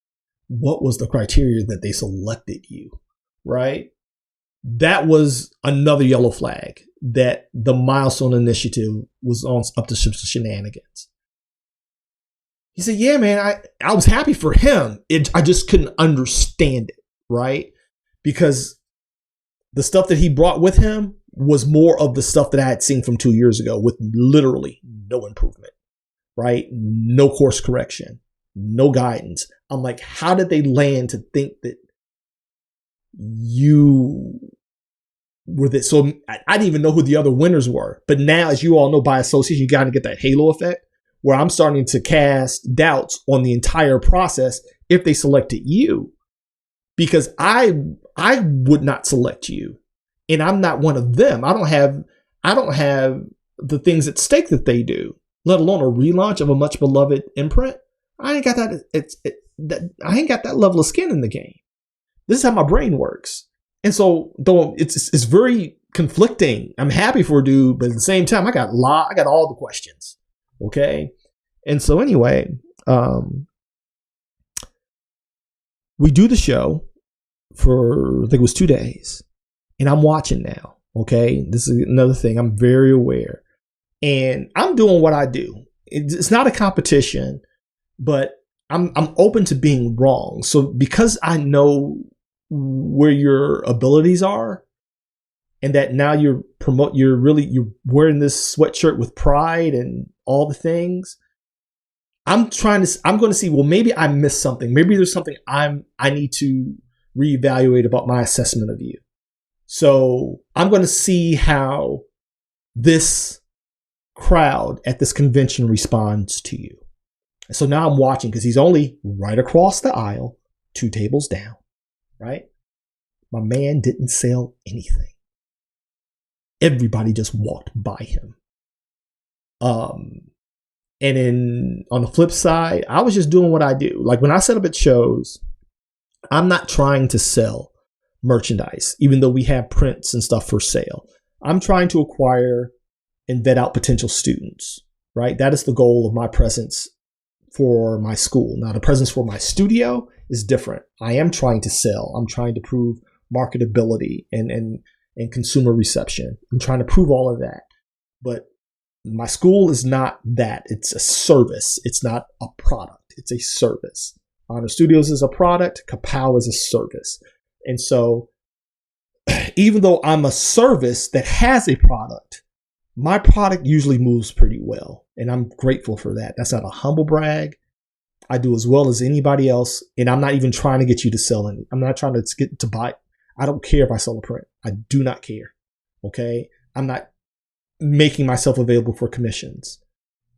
What was the criteria that they selected you? Right? That was another yellow flag that the Milestone Initiative was up to some shenanigans. He said, yeah, man, I was happy for him. I just couldn't understand it, right? Because the stuff that he brought with him was more of the stuff that I had seen from 2 years ago with literally no improvement, right? No course correction, no guidance. I'm like, how did they land to think that you were this? So I didn't even know who the other winners were. But now, as you all know, by association, you got to get that halo effect where I'm starting to cast doubts on the entire process if they selected you. Because I would not select you. And I'm not one of them. I don't have the things at stake that they do, let alone a relaunch of a much beloved imprint. I ain't got that. I ain't got that level of skin in the game. This is how my brain works. And so though it's very conflicting. I'm happy for a dude, but at the same time, I got all the questions. Okay. And so anyway, we do the show for, I think it was 2 days, and I'm watching now. Okay. This is another thing. I'm very aware, and I'm doing what I do. It's not a competition, but I'm open to being wrong. So because I know where your abilities are, and that now you're wearing this sweatshirt with pride and all the things. I'm going to see, well, maybe I missed something. Maybe there's something I need to reevaluate about my assessment of you. So I'm going to see how this crowd at this convention responds to you. So now I'm watching because he's only right across the aisle, 2 tables down, right? My man didn't sell anything. Everybody just walked by him. And then on the flip side, I was just doing what I do. Like when I set up at shows, I'm not trying to sell merchandise, even though we have prints and stuff for sale. I'm trying to acquire and vet out potential students, right? That is the goal of my presence for my school. Now, the presence for my studio is different. I am trying to sell. I'm trying to prove marketability and consumer reception. I'm trying to prove all of that. But my school is not that. It's a service. It's not a product. It's a service. Honor Studios is a product. Kapow is a service. And so even though I'm a service that has a product, my product usually moves pretty well. And I'm grateful for that. That's not a humble brag. I do as well as anybody else. And I'm not even trying to get you to sell any. I'm not trying to get to buy. I don't care if I sell a print. I do not care. Okay. I'm not making myself available for commissions.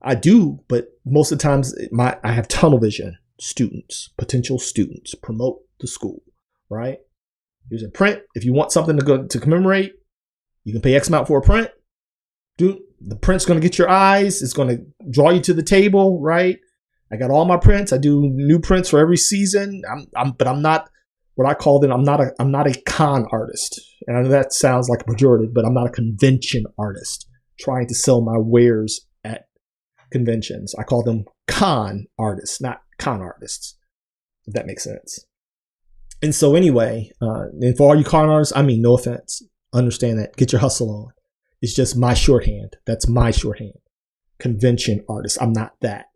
I do, but most of the times I have tunnel vision. Students, potential students, promote the school, right? Here's a print. If you want something to commemorate, you can pay X amount for a print. Dude, the print's going to get your eyes. It's going to draw you to the table, right? I got all my prints. I do new prints for every season. But I'm not what I call them, I'm not a con artist. And I know that sounds like a pejorative, but I'm not a convention artist trying to sell my wares at conventions. I call them con artists, not con artists, if that makes sense. And so anyway, and for all you con artists, I mean, no offense. Understand that. Get your hustle on. It's just my shorthand. That's my shorthand. Convention artist. I'm not that.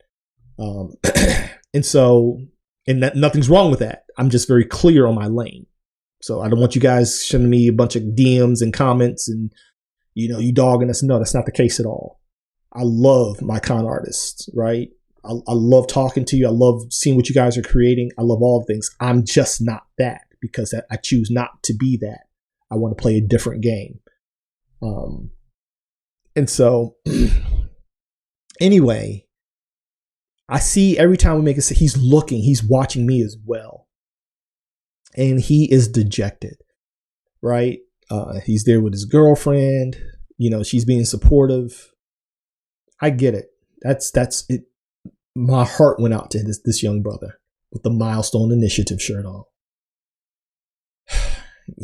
And so, and that, nothing's wrong with that. I'm just very clear on my lane. So I don't want you guys sending me a bunch of DMs and comments and, you dogging us. No, that's not the case at all. I love my con artists, right? I love talking to you. I love seeing what you guys are creating. I love all things. I'm just not that because I choose not to be that. I want to play a different game. And so anyway, I see every time we make it, he's watching me as well. And he is dejected, right? He's there with his girlfriend. She's being supportive. I get it. That's it. My heart went out to this young brother with the Milestone Initiative shirt on.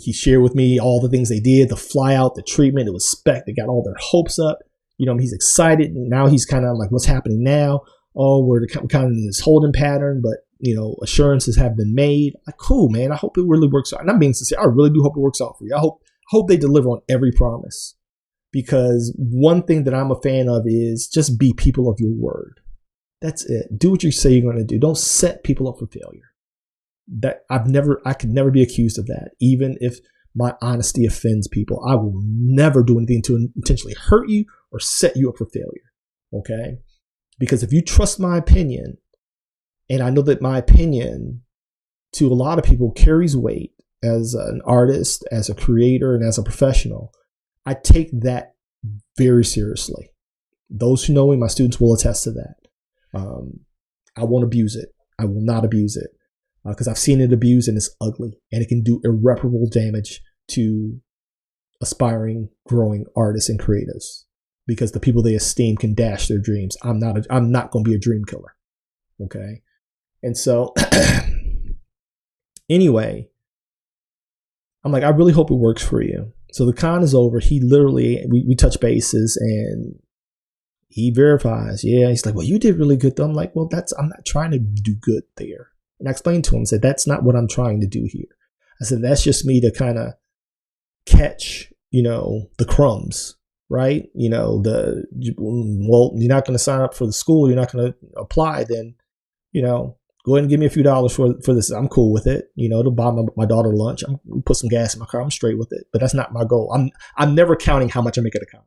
He shared with me all the things they did, the fly out, the treatment. It was spec. They got all their hopes up. He's excited. And now he's kind of like, what's happening now? Oh, we're kind of in this holding pattern, but assurances have been made. Like, cool, man. I hope it really works out. And I'm being sincere. I really do hope it works out for you. I hope they deliver on every promise, because one thing that I'm a fan of is just be people of your word. That's it. Do what you say you're going to do. Don't set people up for failure. That I could never be accused of that. Even if my honesty offends people, I will never do anything to intentionally hurt you or set you up for failure. Okay? Because if you trust my opinion, and I know that my opinion to a lot of people carries weight as an artist, as a creator, and as a professional, I take that very seriously. Those who know me, my students will attest to that. I won't abuse it. I will not abuse it. Because I've seen it abused and it's ugly, and it can do irreparable damage to aspiring, growing artists and creatives, because the people they esteem can dash their dreams. I'm not going to be a dream killer. Okay. And so anyway, I'm like, I really hope it works for you. So the con is over. He literally, we touch bases and he verifies. Yeah. He's like, well, you did really good though. I'm like, well, I'm not trying to do good there. And I explained to him, said, that's not what I'm trying to do here. I said, that's just me to kind of catch, the crumbs, right? Well, you're not going to sign up for the school. You're not going to apply. Then, go ahead and give me a few dollars for this. I'm cool with it. It'll buy my daughter lunch. I'm put some gas in my car. I'm straight with it. But that's not my goal. I'm never counting how much I make at a con.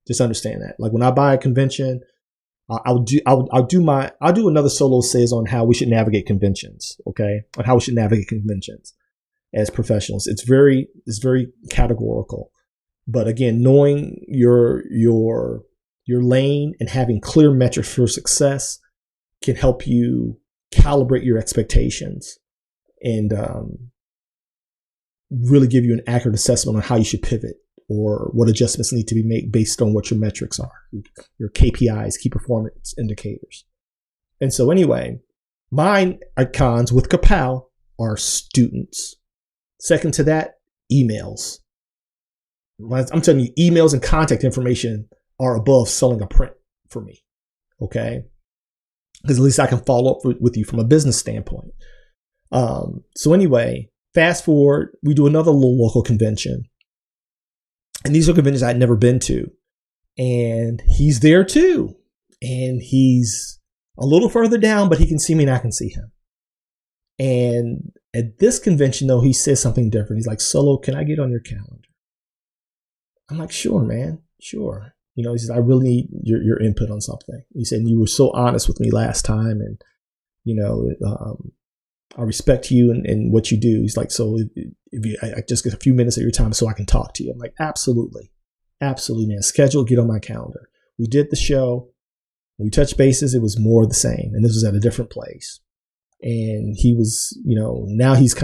Just understand that. Like when I buy a convention, I'll do another solo Sayz on how we should navigate conventions, okay? On how we should navigate conventions as professionals. It's very categorical. But again, knowing your lane and having clear metrics for success can help you calibrate your expectations and really give you an accurate assessment on how you should pivot, or what adjustments need to be made based on what your metrics are, your KPIs, key performance indicators. And so anyway, mine icons with Kapow are students. Second to that, emails. I'm telling you, emails and contact information are above selling a print for me. Okay? Because at least I can follow up with you from a business standpoint. So anyway, fast forward, we do another little local convention. And these are conventions I'd never been to. And he's there too. And he's a little further down, but he can see me and I can see him. And at this convention, though, he says something different. He's like, Solo, can I get on your calendar? I'm like, sure, man. Sure. He says, I really need your input on something. He said, you were so honest with me last time. And, I respect you and what you do. He's like, so if I just get a few minutes of your time so I can talk to you. I'm like, absolutely. Absolutely, man. Schedule, get on my calendar. We did the show. We touched bases. It was more of the same. And this was at a different place. And he was, now he's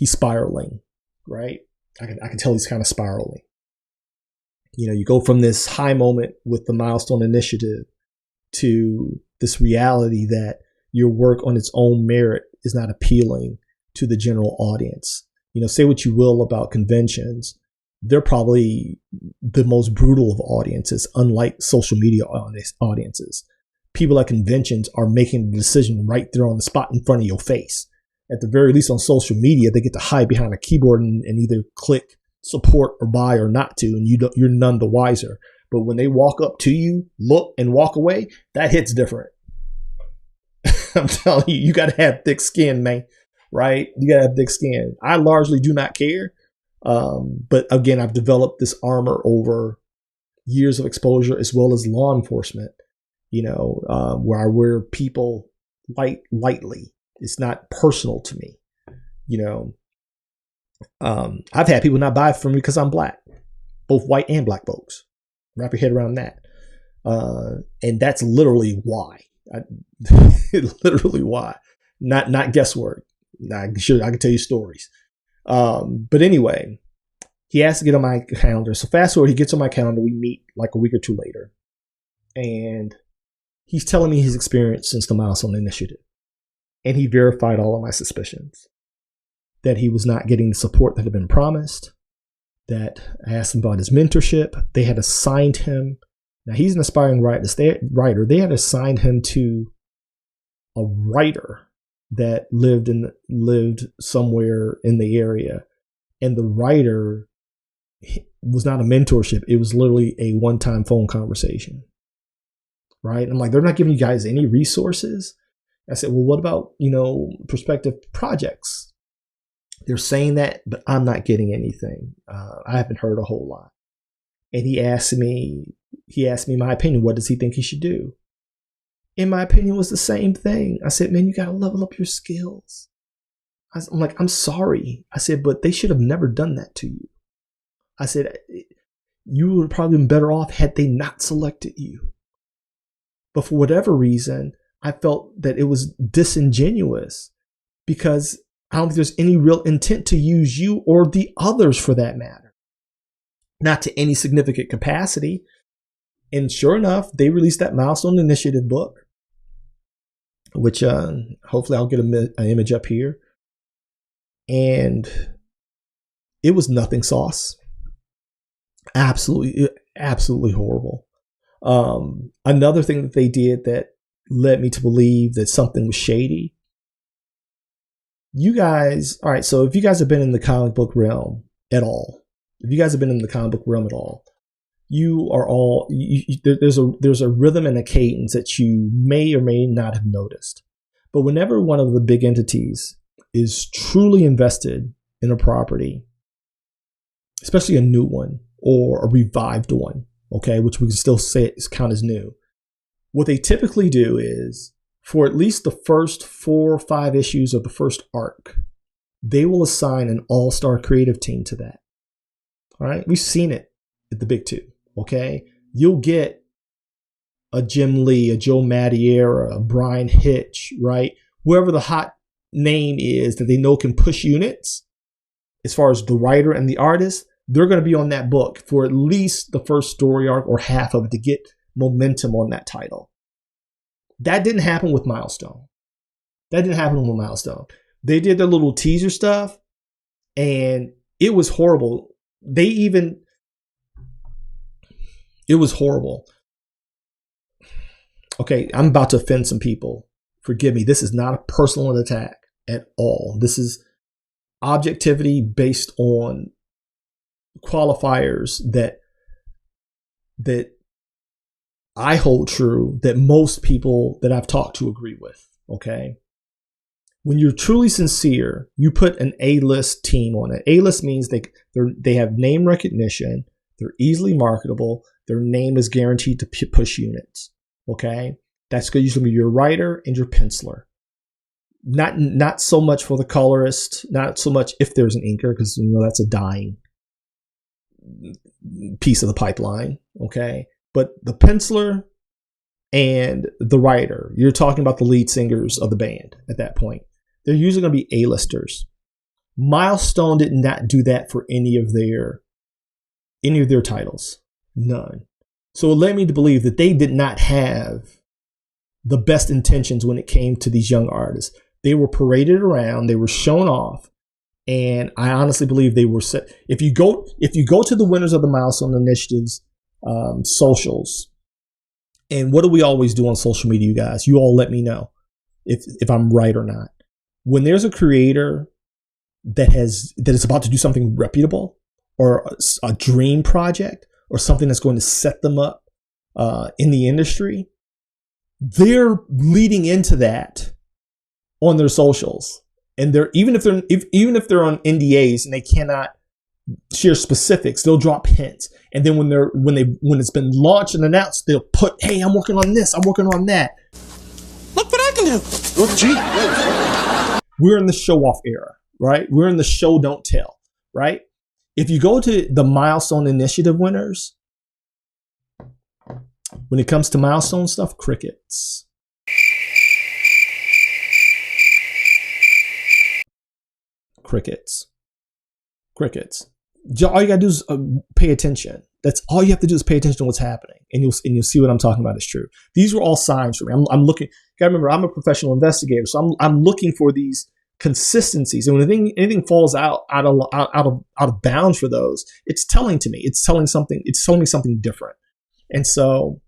spiraling, right? I can tell he's kind of spiraling. You go from this high moment with the Milestone Initiative to this reality that your work on its own merit is not appealing to the general audience. You know, say what you will about conventions, they're probably the most brutal of audiences, unlike social media audiences. People at conventions are making the decision right there on the spot in front of your face. At the very least on social media, they get to hide behind a keyboard and either click support or buy or not to, and you're none the wiser. But when they walk up to you, look, and walk away, that hits different. I'm telling you, you got to have thick skin, man, right? You got to have thick skin. I largely do not care. But again, I've developed this armor over years of exposure as well as law enforcement, you know, where I wear people lightly. It's not personal to me, you know. I've had people not buy from me because I'm black, both white and black folks. Wrap your head around that. And that's literally why. Literally why. Not guesswork. I can tell you stories. But anyway, he asked to get on my calendar. So fast forward, he gets on my calendar. We meet like a week or two later. And he's telling me his experience since the Milestone Initiative. And he verified all of my suspicions. That he was not getting the support that had been promised. That I asked him about his mentorship. They had assigned him. Now he's an aspiring writer. They had assigned him to a writer that lived somewhere in the area. And the writer was not a mentorship. It was literally a one-time phone conversation. Right? I'm like, they're not giving you guys any resources. I said, well, what about, you know, prospective projects? They're saying that, but I'm not getting anything. I haven't heard a whole lot. And he asked me my opinion. What does he think he should do? And my opinion was the same thing. I said, man, you got to level up your skills. I'm like, I'm sorry. I said, but they should have never done that to you. I said, you would have probably been better off had they not selected you. But for whatever reason, I felt that it was disingenuous because I don't think there's any real intent to use you or the others for that matter. Not to any significant capacity. And sure enough, they released that Milestone Initiative book, which hopefully I'll get an image up here. And it was nothing sauce. Absolutely horrible. Another thing that they did that led me to believe that something was shady. You guys, all right, so if you guys have been in the comic book realm at all, you are all, there's a rhythm and a cadence that you may or may not have noticed. But whenever one of the big entities is truly invested in a property, especially a new one or a revived one, okay, which we can still say is count as new, what they typically do is, for at least the first 4 or 5 issues of the first arc, they will assign an all-star creative team to that. All right, we've seen it at the big two. Okay, you'll get a Jim Lee, a Joe Madureira, a Brian Hitch, right? Whoever the hot name is that they know can push units, as far as the writer and the artist, they're going to be on that book for at least the first story arc or half of it to get momentum on that title. That didn't happen with Milestone. They did their little teaser stuff, and it was horrible. It was horrible. Okay, I'm about to offend some people. Forgive me. This is not a personal attack at all. This is objectivity based on qualifiers that I hold true, that most people that I've talked to agree with. Okay. When you're truly sincere, you put an A-list team on it. A-list means they have name recognition. They're easily marketable. Their name is guaranteed to push units. Okay. That's usually be your writer and your penciler. Not so much for the colorist, not so much if there's an inker, because you know that's a dying piece of the pipeline. Okay. But the penciler and the writer, you're talking about the lead singers of the band at that point. They're usually going to be A-listers. Milestone did not do that for any of their titles. None. So it led me to believe that they did not have the best intentions when it came to these young artists. They were paraded around. They were shown off. And I honestly believe they were set. If you go to the winners of the Milestone Initiative's socials, and what do we always do on social media, you guys? You all let me know if I'm right or not. When there's a creator that is about to do something reputable, or a dream project, or something that's going to set them up in the industry, they're leading into that on their socials. And they're even if they're on NDAs and they cannot share specifics, they'll drop hints. And then when it's been launched and announced, they'll put, "Hey, I'm working on this. I'm working on that. Look what I can do." Look, gee. We're in the show off era, right? We're in the show don't tell, right? If you go to the Milestone Initiative winners, when it comes to milestone stuff, crickets. Crickets. All you gotta do is pay attention. That's all you have to do is pay attention to what's happening, and you'll see what I'm talking about is true. These were all signs for me. I'm looking. Gotta remember, I'm a professional investigator, so I'm looking for these consistencies. And when anything falls out of bounds for those, it's telling to me. It's telling me something different. And so,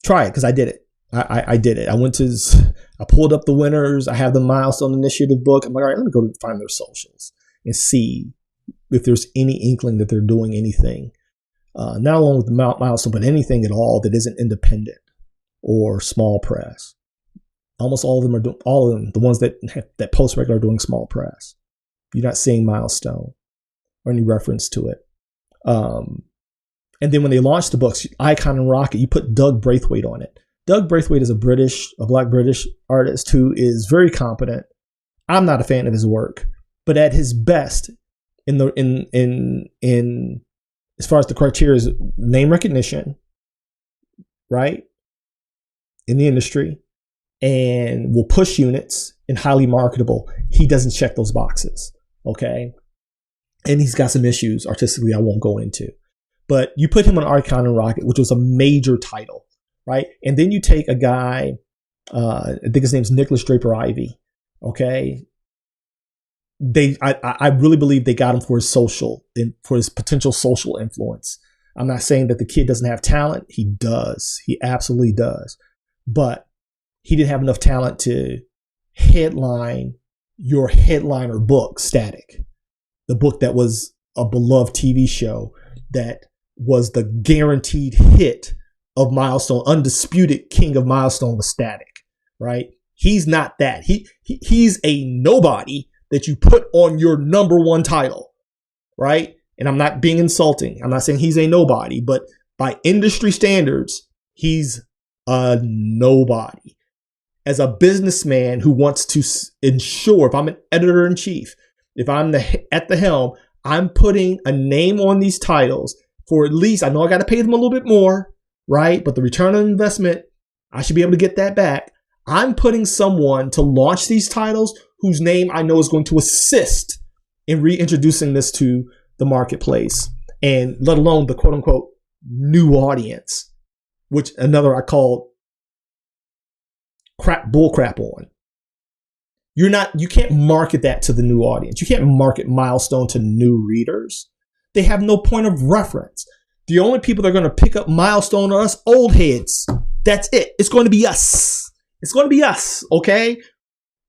try it, because I did it. I did it. I pulled up the winners. I have the Milestone Initiative book. I'm like, all right, let me go find their socials and see if there's any inkling that they're doing anything, not alone with the Milestone, but anything at all that isn't independent or small press. Almost all of them are doing. All of them, the ones that post regular, are doing small press. You're not seeing Milestone or any reference to it. And then when they launched the books, Icon and Rocket, you put Doug Braithwaite on it. Doug Braithwaite is a Black British artist who is very competent. I'm not a fan of his work, but at his best, in as far as the criteria is name recognition, right, in the industry, and will push units and highly marketable. He doesn't check those boxes, okay? And he's got some issues artistically I won't go into. But you put him on Icon and Rocket, which was a major title, right? And then you take a guy, I think his name's Nicholas Draper Ivy, okay? I really believe they got him for his potential social influence. I'm not saying that the kid doesn't have talent. He does. He absolutely does. But he didn't have enough talent to headline your headliner book, Static, the book that was a beloved TV show that was the guaranteed hit of Milestone. Undisputed king of Milestone was Static, right? He's not that. He's a nobody that you put on your number one title, right? And I'm not being insulting. I'm not saying he's a nobody, but by industry standards, he's a nobody. As a businessman who wants to ensure, if I'm an editor-in-chief, if I'm at the helm, I'm putting a name on these titles for at least, I know I got to pay them a little bit more, right? But the return on investment, I should be able to get that back. I'm putting someone to launch these titles whose name I know is going to assist in reintroducing this to the marketplace, and let alone the quote unquote new audience, which another I call bullcrap on. You can't market that to the new audience. You can't market Milestone to new readers. They have no point of reference. The only people that are going to pick up Milestone are us old heads. That's it. It's going to be us. It's going to be us. Okay.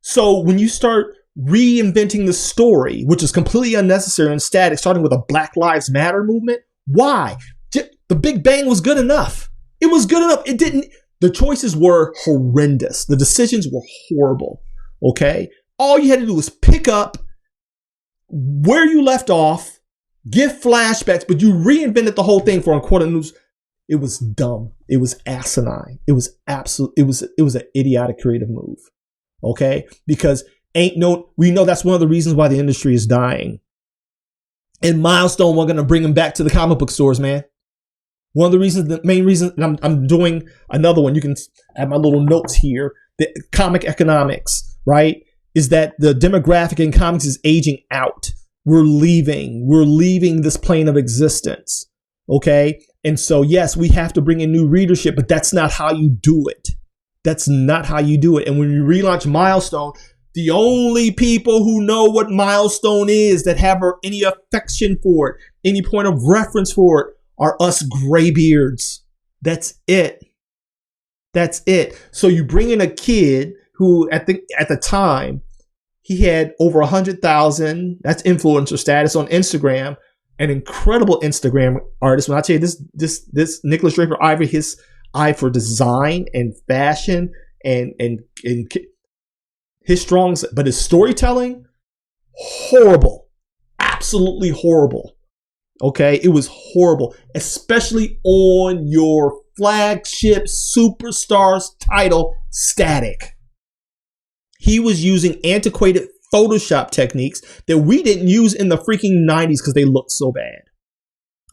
So when you start reinventing the story, which is completely unnecessary and static, starting with a Black Lives Matter movement, why? The Big Bang was good enough. It was good enough. It didn't. The choices were horrendous. The decisions were horrible. Okay. All you had to do was pick up where you left off, give flashbacks, but you reinvented the whole thing for unquote news. It was dumb. It was asinine. It was an idiotic creative move. Okay. Because we know that's one of the reasons why the industry is dying. And Milestone, we're going to bring them back to the comic book stores, man. One of the reasons, the main reason, and I'm doing another one, you can add my little notes here, the comic economics, right? Is that the demographic in comics is aging out. We're leaving this plane of existence. Okay. And so, yes, we have to bring in new readership, but that's not how you do it. That's not how you do it. And when you relaunch Milestone, the only people who know what Milestone is, that have any affection for it, any point of reference for it, are us graybeards. That's it. That's it. So you bring in a kid who at the time, he had over 100,000, that's influencer status on Instagram, an incredible Instagram artist. When I tell you this Nicholas Draper Ivory, his eye for design and fashion and his but his storytelling, horrible, absolutely horrible. Okay, it was horrible, especially on your flagship superstars title, Static. He was using antiquated Photoshop techniques that we didn't use in the freaking 90s because they looked so bad.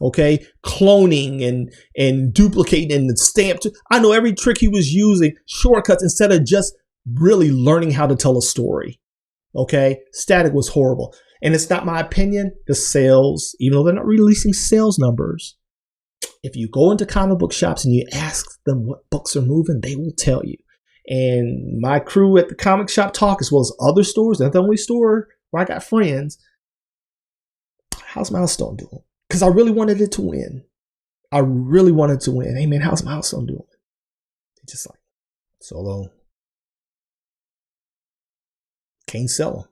Okay, cloning and duplicating and the stamp. I know every trick he was using, shortcuts, instead of just really learning how to tell a story. Okay, Static was horrible. And it's not my opinion. The sales, even though they're not releasing sales numbers, if you go into comic book shops and you ask them what books are moving, they will tell you. And my crew at the comic shop talk, as well as other stores, not the only store where I got friends, how's Milestone doing? Because I really wanted it to win. I really wanted to win. Hey man, how's Milestone doing? It's just like, Solo. Can't sell them.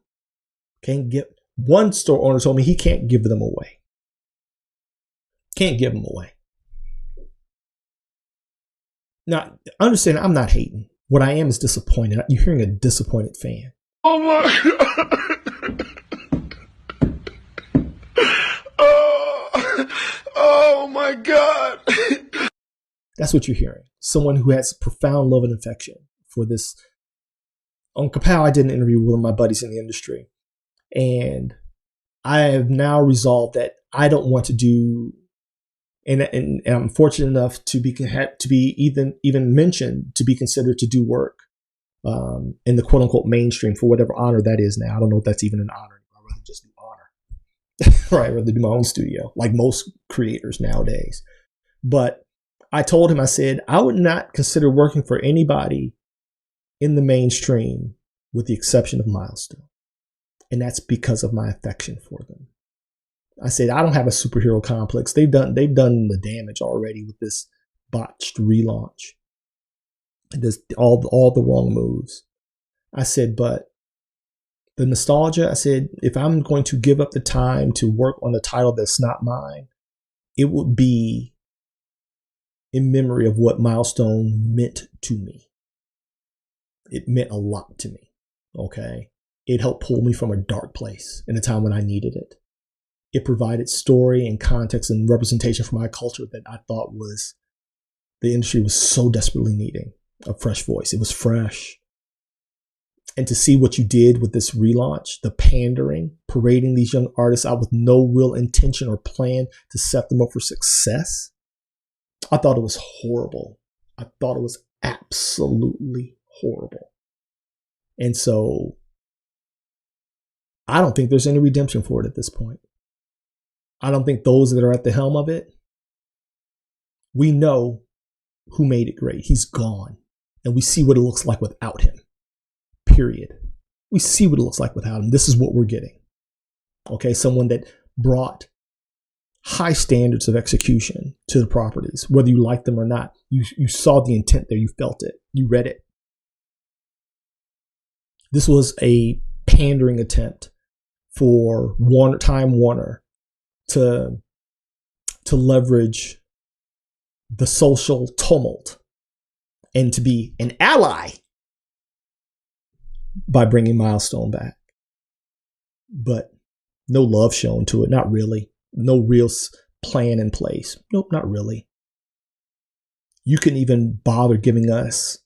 Can't get. One store owner told me he can't give them away. Can't give them away. Now, understand, I'm not hating. What I am is disappointed. You're hearing a disappointed fan. Oh my God. Oh my God. That's what you're hearing. Someone who has profound love and affection for this. On Kapow, I did an interview with one of my buddies in the industry. And I have now resolved that I don't want to do, and I'm fortunate enough to be even mentioned to be considered to do work in the quote unquote mainstream, for whatever honor that is now. I don't know if that's even an honor. I'd rather just do honor. Right, I'd rather do my own studio, like most creators nowadays. But I told him, I said, I would not consider working for anybody in the mainstream with the exception of Milestone. And that's because of my affection for them. I said, I don't have a superhero complex. They've done the damage already with this botched relaunch. This all the wrong moves. I said, but the nostalgia, I said, if I'm going to give up the time to work on a title that's not mine, it would be in memory of what Milestone meant to me. It meant a lot to me. Okay. It helped pull me from a dark place in a time when I needed it. It provided story and context and representation for my culture that I thought the industry was so desperately needing a fresh voice. It was fresh. And to see what you did with this relaunch, the pandering, parading these young artists out with no real intention or plan to set them up for success, I thought it was horrible. I thought it was absolutely horrible. And so I don't think there's any redemption for it at this point. I don't think those that are at the helm of it, we know who made it great. He's gone. And we see what it looks like without him. Period. We see what it looks like without him. This is what we're getting. Okay, someone that brought high standards of execution to the properties, whether you like them or not. You saw the intent there. You felt it. You read it. This was a pandering attempt for Time Warner to leverage the social tumult and to be an ally by bringing Milestone back. But no love shown to it. Not really. No real plan in place. Nope, not really. You couldn't even bother giving us.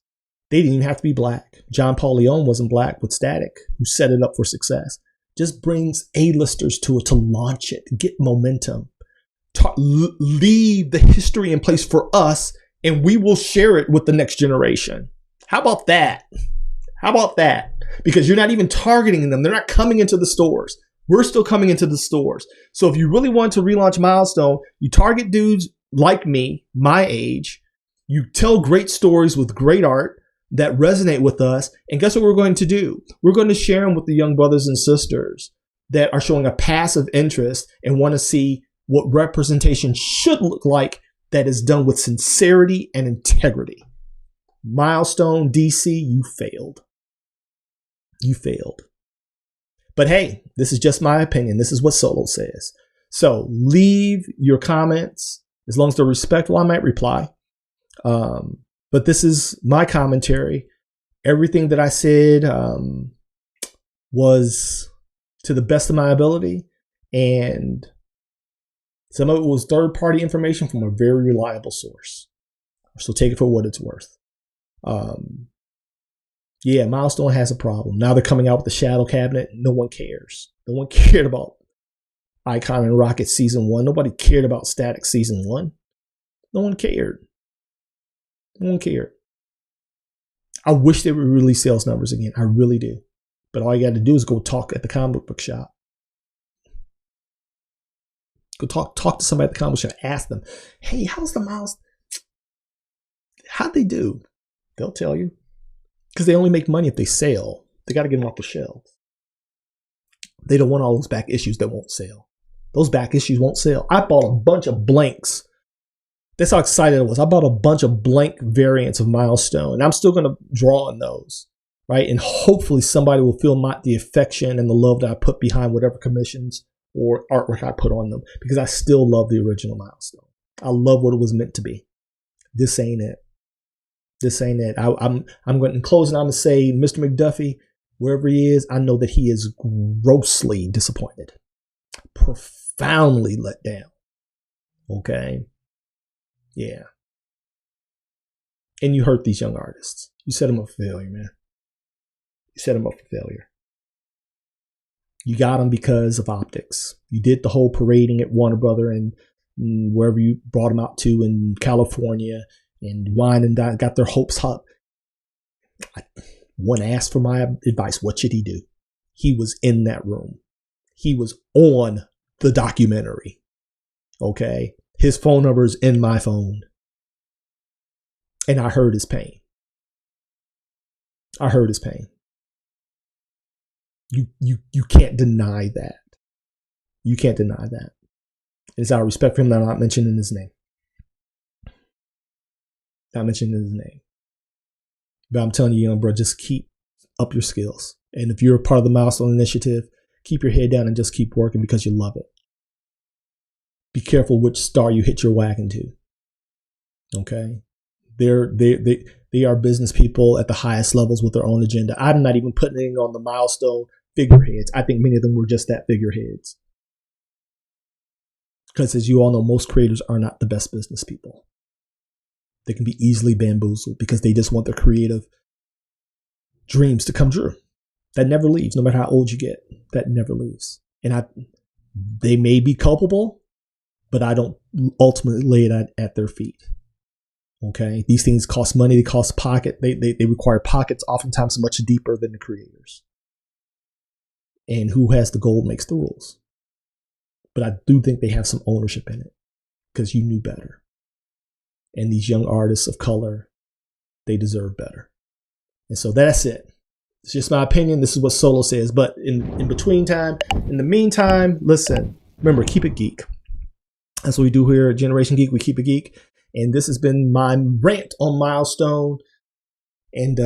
They didn't even have to be black. John Paul Leon wasn't black with Static, who set it up for success. Just brings A-listers to it to launch it, get momentum. Leave the history in place for us, and we will share it with the next generation. How about that? How about that? Because you're not even targeting them. They're not coming into the stores. We're still coming into the stores. So if you really want to relaunch Milestone, you target dudes like me, my age. You tell great stories with great art. that resonate with us. And guess what we're going to do? We're going to share them with the young brothers and sisters that are showing a passive interest and want to see what representation should look like that is done with sincerity and integrity. Milestone, DC, you failed. You failed. But hey, this is just my opinion. This is what Solo says. So leave your comments. As long as they're respectful, I might reply. But this is my commentary. Everything that I said was to the best of my ability. And some of it was third-party information from a very reliable source. So take it for what it's worth. Yeah, Milestone has a problem. Now they're coming out with the Shadow Cabinet. No one cares. No one cared about Icon and Rocket Season 1. Nobody cared about Static Season 1. No one cared. No one cared. I wish they would release sales numbers again. I really do. But all you got to do is go talk at the comic book shop. Go talk to somebody at the comic book shop. Ask them, hey, how's the Miles? How'd they do? They'll tell you. Because they only make money if they sell. They got to get them off the shelves. They don't want all those back issues that won't sell. Those back issues won't sell. I bought a bunch of blanks. That's how excited I was. I bought a bunch of blank variants of Milestone. And I'm still going to draw on those. Right? And hopefully somebody will feel the affection and the love that I put behind whatever commissions or artwork I put on them. Because I still love the original Milestone. I love what it was meant to be. This ain't it. This ain't it. I'm going in closing. I'm going to say, Mr. McDuffie, wherever he is, I know that he is grossly disappointed, profoundly let down. Okay, yeah. And you hurt these young artists. You set them up for failure, man. You set them up for failure. You got them because of optics. You did the whole parading at Warner Brother and wherever you brought them out to in California. And wine and dine, got their hopes up. One asked for my advice. What should he do? He was in that room. He was on the documentary. Okay? His phone number is in my phone. And I heard his pain. I heard his pain. You can't deny that. You can't deny that. It's out of respect for him that I'm not mentioning his name. Not mentioning his name. But I'm telling you, young bro, just keep up your skills. And if you're a part of the Milestone Initiative, keep your head down and just keep working because you love it. Be careful which star you hit your wagon to. Okay? They are business people at the highest levels with their own agenda. I'm not even putting on the Milestone figureheads. I think many of them were just that, figureheads. Because as you all know, most creators are not the best business people. They can be easily bamboozled because they just want their creative dreams to come true. That never leaves, no matter how old you get. That never leaves. And they may be culpable, but I don't ultimately lay it at their feet. Okay? These things cost money. They cost pocket. They require pockets oftentimes much deeper than the creators. And who has the gold makes the rules. But I do think they have some ownership in it because you knew better. And these young artists of color, they deserve better. And so that's it. It's just my opinion. This is what Solo says. But in between time, in the meantime, listen, remember, keep it geek. That's what we do here at Generation Geek. We keep it geek. And this has been my rant on Milestone. And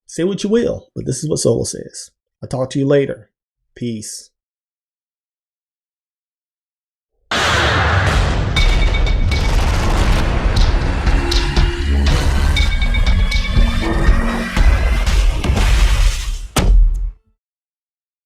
say what you will, but this is what Solo says. I'll talk to you later. Peace.